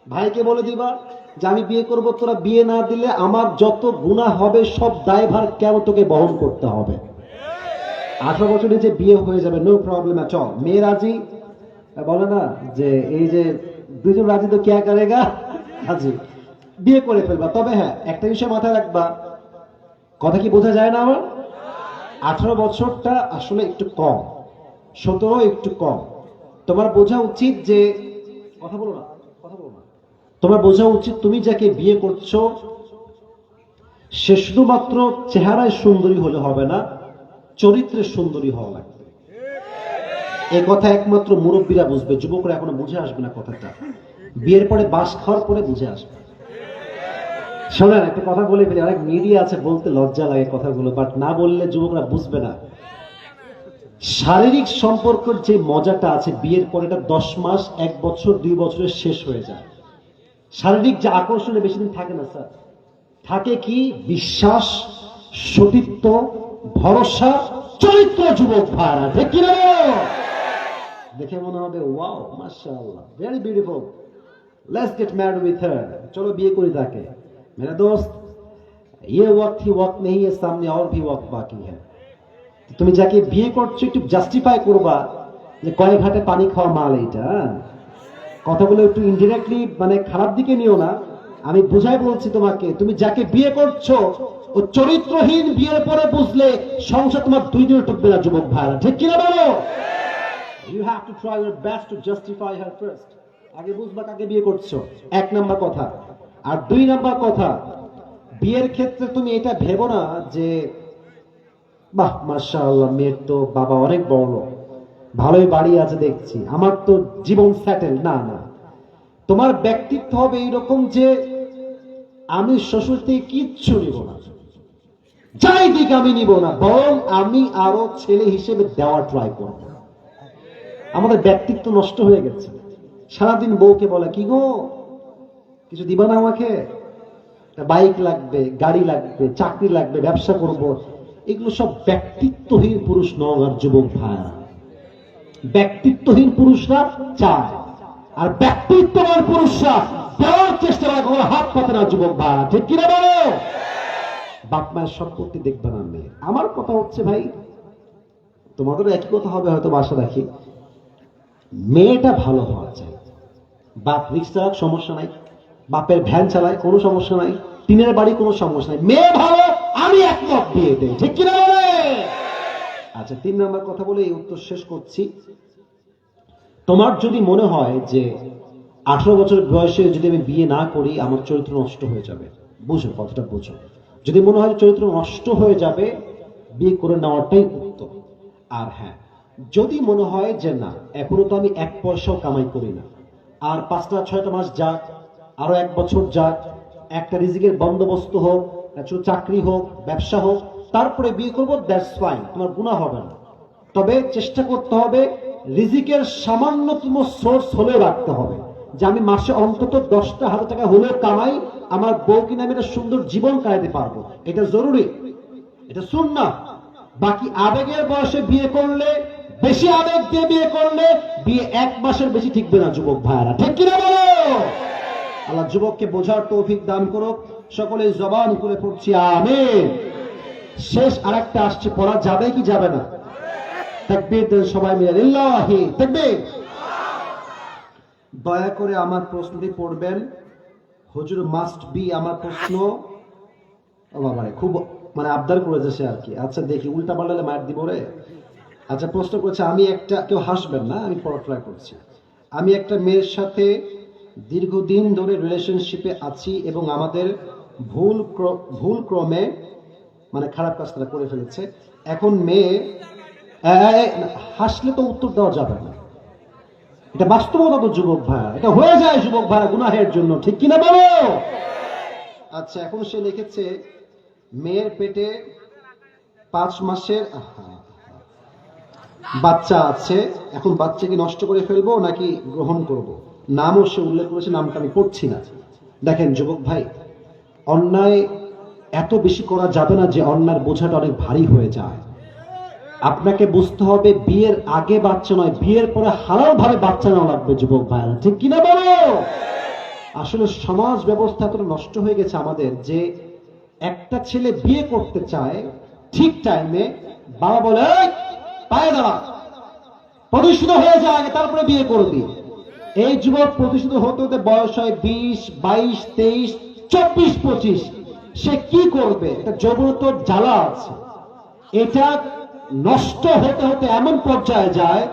ভাইকে বলে দিবা যে আমি বিয়ে করব, তোরা বিয়ে না দিলে আমার যত গুনাহ হবে সব দায়ভার কেন তোকে বহন করতে হবে। 18 বছরে যে বিয়ে হয়ে যাবে, নো প্রবলেম এট অল। মেয়ে রাজি, বলে না যে এই যে দুজন রাজি তো কে করেগা, রাজি, বিয়ে করে ফেলবা। তবে হ্যাঁ, একটা বিষয় মাথায় রাখবা, কথা কি বোঝা যায় না আমার? 18 বছরটা আসলে একটু কম, 17 একটু কম। তোমার বোঝা উচিত যে, কথা বলো না, কথা বলো না, তোমার বোঝা উচিত তুমি যাকে বিয়ে করছো সে শুধুমাত্র চেহারায় সুন্দরী হলে হবে না, চরিত্রের সুন্দরী হওয়া লাগবে। এই কথা একমাত্র মুরব্বীরা বুঝবে, যুবকরা এখনো বুঝে আসবে না কথাটা। বিয়ের পরে বাস খাওয়ার পরে বুঝে আসবে। শোনেন, একটা কথা বলে ফেলি, অনেক মিডিয়া আছে বলতে লজ্জা লাগে কথাগুলো, বাট না বললে যুবকরা বুঝবে না। শারীরিক সম্পর্কের যে মজাটা আছে বিয়ের পরে, এটা 10 মাস, 1 বছর, 2 বছরে শেষ হয়ে যায়। শারীরিক যে আকর্ষণে বেশি দিন থাকে না স্যার, থাকে কি বিশ্বাস, সতীত্ব, ভরসা, চরিত্র। যুবক ভাইরা ঠিক কি না? দেখে মনে হবে ওয়াও মাশাআল্লাহ very beautiful, let's get married with her, চলো বিয়ে করি তাকে। मेरा दोस्त ये वक्त ही वक्त नहीं है, सामने और भी वक्त बाकी है। তুমি যাকে বিয়ে করছো একটু জাস্টিফাই করবা যে কয় ঘাটে পানি খাওয়া মাল এইটা। কথাগুলো একটু ইনডিরেক্টলি মানে খারাপ দিকে নিও না, আমি বুঝাই বলছি তোমাকে। তুমি যাকে বিয়ে করছো ও চরিত্রহীন, বিয়ের পরে বুঝলে সংসার তোমার 2 দিনে টুকবে না যুবক ভাইরা, ঠিক কিনা বলো? You have to try your best to justify her first. আগে বুঝবা কাকে বিয়ে করছো, 1 নাম্বার কথা। আর 2 নাম্বার কথা, বিয়ের ক্ষেত্রে তুমি এটা ভেবো না যে বাহ মাশাআল্লাহ মেয়ের তো বাবা অনেক বড় লোক, ভালোই বাড়ি আছে দেখছি, আমার তো জীবন সেটেল। না না, তোমার ব্যক্তিত্ব হবে এইরকম যে আমি শ্বশুর থেকে কিচ্ছু নিব না, যাই দিক আমি নিব না, বরং আমি আরো ছেলে হিসেবে দেওয়ার ট্রাই করব। আমাদের ব্যক্তিত্ব নষ্ট হয়ে গেছে। সারাদিন বউকে বলে কি গো কিছু দিবা না আমাকে, বাইক লাগবে, গাড়ি লাগবে, চাকরি লাগবে, ব্যবসা করব। এগুলো সব ব্যক্তিত্বহীন পুরুষ নওগাঁর যুবক ভাইরা। ব্যক্তিত্বহীন পুরুষরা চায়, আর ব্যক্তিত্ববান পুরুষরা দেওয়ার চেষ্টা করে, কোনো হাত পাতে না যুবক ভাইরা, ঠিক কিনা বলো? বাপ মায়ের সম্পত্তি দেখবে না মেয়ে। আমার কথা হচ্ছে ভাই, তোমাদের একই কথা হবে হয়তো, বাসা রাখি, মেয়েটা ভালো হওয়া চাই। বাপ রিক্সা চালাক সমস্যা নাই, বাপের ভ্যান চালায় কোনো সমস্যা নাই, টিনের বাড়ি কোনো সমস্যা নাই, মেয়ে ভালো, আমি একমত বিয়ে দেই, ঠিক কিনা বলে? আচ্ছা 3 নম্বর কথা বলে এই উত্তর শেষ করছি। তোমার যদি মনে হয় যে 18 বছর বয়সে যদি আমি বিয়ে না করি আমার চরিত্র নষ্ট হয়ে যাবে, বুঝো কথাটা বুঝো। যদি মনে হয় চরিত্র নষ্ট হয়ে যাবে, বিয়ে করে নেওয়াটাই উত্তম। আর হ্যাঁ, যদি মনে হয় যে না এখনো তো আমি 1 পয়সাও কামাই করি না, আর 5টা 6টা মাস যাক, আরো 1 বছর যাক, একটা রিজিকের বন্দোবস্ত হোক, একটা চাকরি হোক, ব্যবসা হোক, তারপরে বিয়ে করবো, দ্যাটস ফাইন, তোমার গুনাহ হবে না। তবে চেষ্টা করতে হবে রিজিকের সামান্যতম সোর্স হলেও রাখতে হবে, যে আমি মাসে অন্তত 10,000 টাকা হলেও কামাই, আমার বউ কিনা আমি একটা সুন্দর জীবন কাটাতে পারবো, এটা জরুরি, এটা সুন্নাহ। বাকি আবেগের বয়সে বিয়ে করলে, বেশি আবেগ দিয়ে বিয়ে করলে বিয়ে 1 মাসের বেশি টিকবে না যুবক ভাইরা, ঠিক কিনা বলো? আল্লাহ যুবককে বোঝার তৌফিক দান করুক। সকলে জবান খুলে পড়ছি আমিন। শেষ আরেকটা আসছে, পড়া যাবে কি যাবে না? তাকবীর দেন সবাই মিলে, লিল্লাহি তাকবীর। দয়া করে আমার প্রশ্নটি পড়বেন। হুজুর মাস্ট বি, আমার প্রশ্ন। ও বাবা রে, খুব মানে আবদার করেছে সে আর কি। আচ্ছা দেখি, উল্টা পাল্টালে মার দিব রে। আচ্ছা প্রশ্ন করছে, আমি একটা, কেউ হাসবেন না, আমি পড়া ট্রাই করছি। আমি একটা মেয়ের সাথে দীর্ঘদিন ধরে রিলেশনশিপে আছি এবং আমাদের ভুল ক্রমে মানে খারাপ কাজটা করে ফেলেছে। এখন মেয়ে, হাসলে তো উত্তর দেওয়া যাবে না, এটা বাস্তবতা তো যুবক ভাইয়া, এটা হয়ে যায় যুবক ভাইয়া গুনাহের জন্য, ঠিক কিনা বলো? আচ্ছা এখন সে লিখেছে মেয়ের পেটে 5 মাসের বাচ্চা আছে, এখন বাচ্চা কি নষ্ট করে ফেলবো নাকি গ্রহণ করব? নামও সে উল্লেখ করেছে, নামটা আমি পড়ছি না। দেখেন যুবক ভাই, অন্যায় এত বেশি করা যাবে না যে অন্যায়ের বোঝাটা অনেক ভারী হয়ে যায়। আপনাকে বুঝতে হবে বিয়ের আগে বাচ্চা নয়, বিয়ের পরে হালাল ভাবে বাচ্চা নেওয়া লাগবে যুবক ভাইরা, ঠিক কিনা বলো? আসলে সমাজ ব্যবস্থা এতটা নষ্ট হয়ে গেছে আমাদের যে একটা ছেলে বিয়ে করতে চায়, ঠিক টাইমে বাবা বলে পায়ে দাঁড়া, প্রতিষ্ঠিত হয়ে যায় আগে তারপরে বিয়ে করবি। এই যুবক প্রতিষ্ঠিত হতে হতে বয়স হয় 20, 22, 23, 24, 25, সে কি করবে? এটা যৌবনতর জ্বালা আছে, এটা নষ্ট হতে হতে এমন পর্যায়ে যায়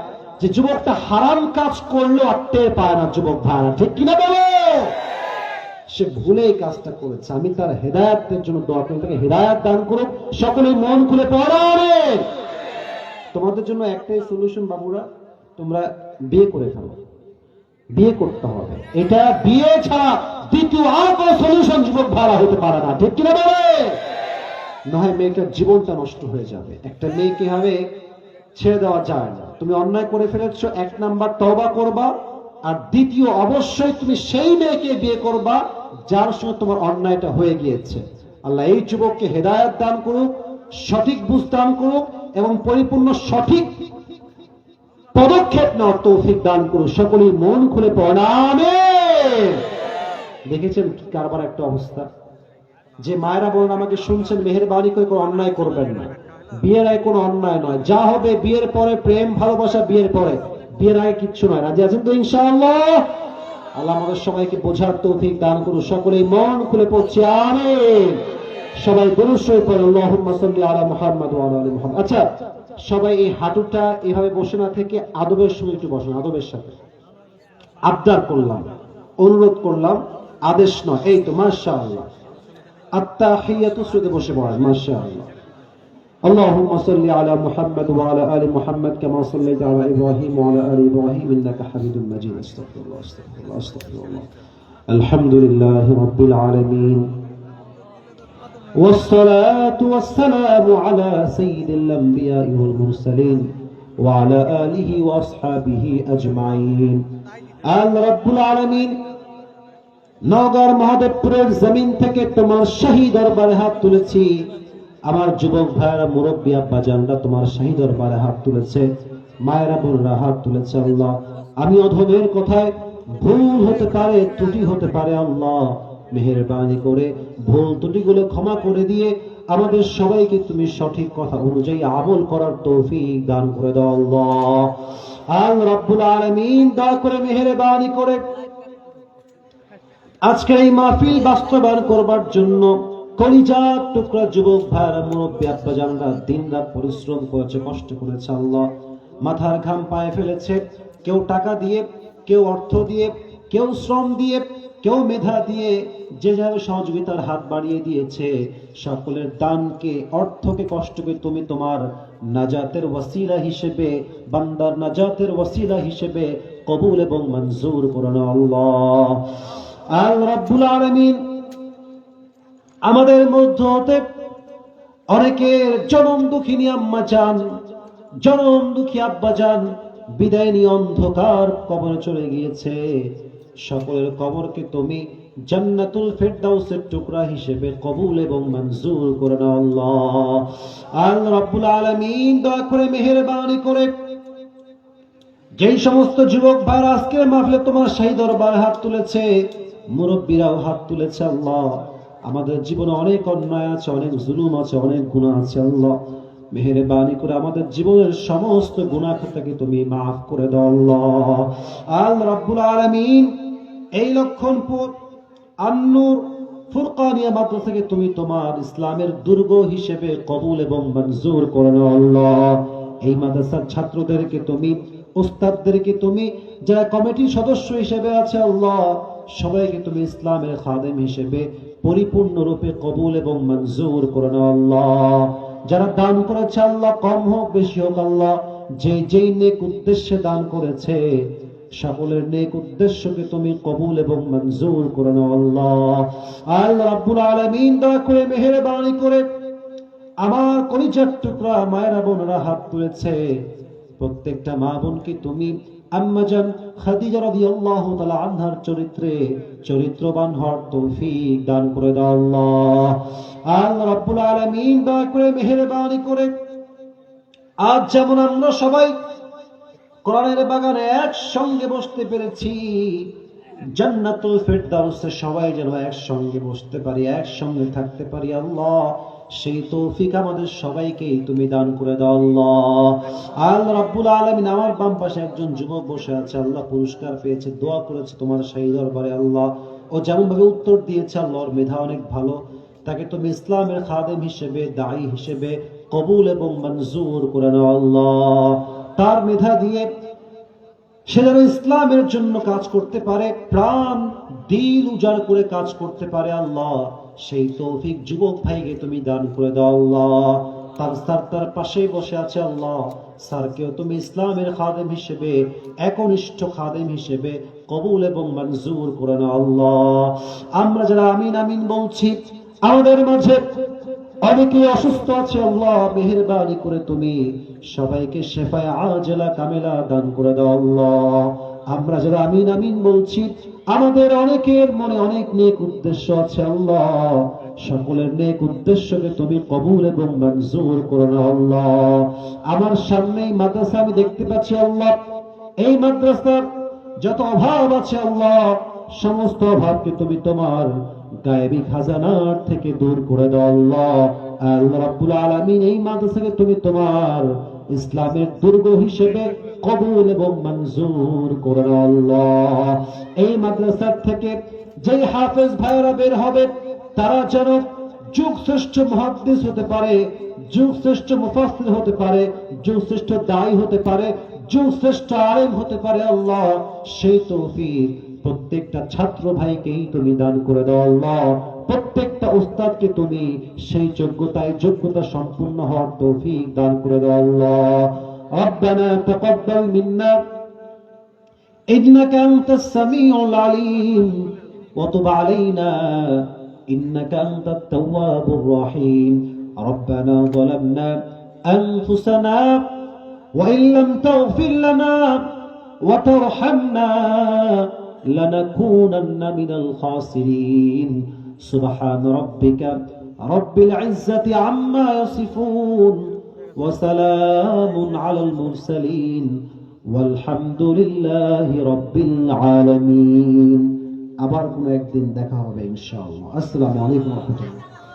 যে যুবকটা হারাম কাজ করলেও আর টের পায় না যুবক ভাইরা, ঠিক কিনা বলো? সে ভুলে এই কাজটা করেছে। আমি তার হেদায়েতের জন্য দোয়া করি, তাকে হেদায়েত দান করুক। সকলেই মন খুলে পড়ে। তোমাদের জন্য একটাই সলিউশন বাবুরা, তোমরা বিয়ে করে ফেলো, বিয়ে করতে হবে। এটা বিয়ে ছাড়া দ্বিতীয় আর কোনো সলিউশন যুবক ভাইরা হতে পারে না, ঠিক কিনা বলে? নয় মেয়েটার জীবনটা নষ্ট হয়ে যাবে। একটা মেয়েকে হবে ছেড়ে দেওয়া যায় না। তুমি অন্যায় করে ফেলেছো, 1 নাম্বার তওবা করবা, আর দ্বিতীয় অবশ্যই তুমি সেই মেয়েকে বিয়ে করবা যার সঙ্গে তোমার অন্যায়টা হয়ে গিয়েছে। আল্লাহ এই যুবককে হেদায়েত দান করুক, সঠিক বুঝ দান করুক এবং পরিপূর্ণ সঠিক পদক্ষেপ নেওয়ার তৌফিক দান করুন। সকলেই মন খুলে পড়েন আমিন। দেখেছেন কি কারবার একটা অবস্থা, যে মায়েরা বলেন আমাকে শুনছেন, মেহেরবানি করে কোনো অন্যায় করবেন না। বিয়ের আগে কোনো অন্যায় নয়, যা হবে বিয়ের পরে প্রেম ভালোবাসা, বিয়ের পরে, বিয়ের আগে কিচ্ছু নয়। রাজি আছেন তো ইনশাআল্লাহ? আল্লাহ আমাদের সবাইকে বোঝার তৌফিক দান করুন। সকলেই মন খুলে পড়ছি আমিন। সবাই দুরূদ শরীফ পড়ে আল্লাহুম্মা সাল্লি আলা মুহাম্মাদ ওয়া আলা আলি মুহাম্মাদ। আচ্ছা, সবাই এই হাঁটুটা এভাবে বসে না থেকে আদবের সঙ্গে একটু বসেন, আদবের সাথে। আবদার করলাম, অনুরোধ করলাম, আদেশ নয়। এই তো মাশাআল্লাহ। আত্তাহিয়াতু সুদে বসে পড়েন মাশাআল্লাহ। اللهم صل على محمد وعلى آل محمد كما صليت على إبراهيم وعلى آل إبراهيم إنك حميد مجيد. استغفر الله استغفر الله استغفر الله. الحمد لله رب العالمين والصلاة والسلام على سيد الأنبياء والمرسلين وعلى آله وأصحابه أجمعين. رب العالمين নগর মহাদেবপুরের জমিন থেকে তোমার শাহী দরবারে হাত তুলেছি। আমার যুবক ভাইয়েরা, মুরব্বী আব্বা জানরা তোমার শাহী দরবারে হাত তুলেছে, মায়েরা বোনরা হাত তুলেছে। আল্লাহ, আমি অধমের কথায় ভুল হতে পারে, ত্রুটি হতে পারে। আল্লাহ মেহেরবানি করে ভুল ত্রুটিগুলো ক্ষমা করে দিয়ে আমাদের সবাইকে তুমি সঠিক কথা অনুযায়ী আমল করার তৌফিক দান করে দাও। আল্লাহ আল্লাহ রাব্বুল আলামিন দয়া করে মেহেরবানি করে আজকের এই মাহফিল বাস্তবায়ন করবার জন্য কলিজার টুকরা যুবক ভাইরা, মুরব্বী আব্বা জানরা দিন রাত পরিশ্রম করেছে, কষ্ট করেছে। আল্লাহ মাথার ঘাম পায়ে ফেলেছে, কেউ টাকা দিয়ে, কেউ অর্থ দিয়ে, কেউ শ্রম দিয়ে, কেউ মেধা দিয়ে, যে যাবে সহযোগিতার হাত বাড়িয়ে দিয়েছে। সকলের দানকে, অর্থকে, কষ্টকে তুমি তোমার নাজাতের ওয়াসিলা হিসেবে, বান্দার নাজাতের ওয়াসিলা হিসেবে কবুল এবং মঞ্জুর করে নাও। আল্লাহ আল্লাহ রাব্বুল আলামিন আমাদের মধ্যে হতে অনেকের জনম দুঃখিনী আম্মা জান, জনম দুঃখী আব্বা জান বিদায় নিয়ে অন্ধকার কবরে চলে গিয়েছে। সকলের কবরকে তুমি জান্নাতুল ফেরদাউসের টুকরা হিসেবে কবুল এবং মঞ্জুর করে নাও। আল্লাহ আল্লাহ রাব্বুল আলামিন দয়া করে মেহেরবানি করে যেই সমস্ত যুবক ভাইরা আজকের মাহফিলে তোমার শাহী দরবারে হাত তুলেছে, মুরব্বীরাও হাত তুলেছে। আল্লাহ আমাদের জীবনে অনেক অন্যায় আছে, অনেক জুলুম আছে, অনেক গুনাহ আছে। আল্লাহ মেহেরবানি করে আমাদের জীবনের সমস্ত গুনাহ খাতাকে তুমি মাফ করে দাও। আল্লাহ আল্লাহ রাব্বুল আলামিন এই লক্ষণপুর আন-নূর ফুরকানিয়া মাদ্রাসাকে তুমি তোমার ইসলামের দুর্গ হিসেবে কবুল এবং মঞ্জুর করে নাও। আল্লাহ এই মাদ্রাসার ছাত্রদেরকে তুমি, উস্তাদদেরকে তুমি, যারা কমিটির সদস্য হিসেবে আছে, আল্লাহ সবাইকে তুমি ইসলামের খাদেম হিসেবে পরিপূর্ণরূপে কবুল এবং মঞ্জুর করে নাও। আল্লাহ যারা দান করেছে, আল্লাহ কম হোক বেশি হোক, আল্লাহ যেই নেক উদ্দেশ্যে দান করেছে, সকলের নেক উদ্দেশ্যকে তুমি কবুল এবং মঞ্জুর করে নাও। আল্লাহ আল্লাহ রাব্বুল আলামিন দয়া করে মেহেরবানি করে আমার কলিজার টুকরা মায়েরা বোনেরা হাত তুলেছে, প্রত্যেকটা মা বোনকে তুমি আম্মাজান খাদিজা রাদিয়াল্লাহু তাআলা আনহার চরিত্রে চরিত্রবান হওয়ার তৌফিক দান করে দাও। আল্লাহ আল্লাহ রাব্বুল আলামিন দয়া করে মেহেরবানি করে আজ যেমন আমরা সবাই কোরআনের বাগানে একসঙ্গে বসতে পেরেছি, জান্নাতুল ফেরদাউসে সবাই যেন একসঙ্গে বসতে পারি, একসঙ্গে থাকতে পারি। আল্লাহ সেই তৌফিক আমাদের সবাইকেই তুমি দান করে দাও। আল্লাহ আল্লাহ রাব্বুল আলামিন আমার বাম পাশে একজন যুবক বসে আছে, আল্লাহ পুরস্কার পেয়েছে, দোয়া করেছে তোমার শাহী দরবারে। আল্লাহ ও যেমন ভাবে উত্তর দিয়েছে, আল্লাহর মেধা অনেক ভালো, তাকে তুমি ইসলামের খাদেম হিসেবে, দায়ী হিসেবে কবুল এবং মঞ্জুর করে নাও। আল্লাহ তার মেধা দিয়ে সে যেন ইসলামের জন্য কাজ করতে পারে, প্রাণ দিল উজাড় করে কাজ করতে পারে। আল্লাহ সেই তৌফিক যুবক ভাইকে তুমি দান করে দাও। আল্লাহ তার স্যার তার পাশেই বসে আছে, আল্লাহ স্যারকেও তুমি ইসলামের খাদেম হিসেবে, একনিষ্ঠ খাদেম হিসেবে কবুল এবং মঞ্জুর করে নাও। আল্লাহ আমরা যারা আমিন আমিন বলছি, আমাদের মাঝে অনেকে অসুস্থ আছে, আল্লাহ মেহেরবানি করে তুমি সবাইকে শেফায়ে আজেলা কামেলা দান করে দাও। আল্লাহ আমরা যারা আমিন আমিন বলছি, আমাদের অনেকের মনে অনেক নেক উদ্দেশ্য আছে, আল্লাহ সকলের নেক উদ্দেশ্যকে তুমি কবুল এবং মঞ্জুর করো না আল্লাহ। আমার সামনেই মাদ্রাসা আমি দেখতে পাচ্ছি আল্লাহ, এই মাদ্রাসার যত অভাব আছে আল্লাহ, সমস্ত অভাবকে তুমি তোমার গায়েবী খাজানার থেকে দূর করে দাও আল্লাহ। আল্লাহ রাব্বুল আলামিন, এই মাদ্রাসাকে তুমি তোমার ইসলামের দুর্গ হিসেবে কবুল এবং মঞ্জুর করে নাও আল্লাহ। এই মাদ্রাসার থেকে যে হাফেজ ভাইরা বের হবে, তারা যেন যুগ শ্রেষ্ঠ মুহাদ্দিস হতে পারে, যুগ শ্রেষ্ঠ মুফাসসির হতে পারে, যুগ শ্রেষ্ঠ দায়ী হতে পারে, যুগ শ্রেষ্ঠ আলেম হতে পারে আল্লাহ। সেই তৌফিক প্রত্যেকটা ছাত্র ভাইকেই তুমি দান করে দাও আল্লাহ। প্রত্যেকটা উস্তাদকে তুমি সেই যোগ্যতা সম্পূর্ণ হওয়ার তৌফিক দান করে দাও আল্লাহ। রব্বানা তাকাব্বাল মিন্না ইন্নাকা আনতাস সামিউল আলিম ওয়া তুব আলাইনা ইন্নাকা আনতাত তাওয়াবুর রহিম। রব্বানা যালামনা আনফুসানা ওয়া ইন লাম তাগফির লানা ওয়া তারহামনা লানাকুনান্না মিনাল খাসিরিন। সুবহান রাব্বিকা রাব্বিল ইজ্জাতি আম্মা ইয়াসিফুন ওয়া সালামুন আলাল মুরসালিন ওয়ালহামদুলিল্লাহি রাব্বিল আলামিন। আবার কোনো একদিন দেখা হবে ইনশাআল্লাহ। আসসালামু আলাইকুম ওয়া রাহমাতুল্লাহ।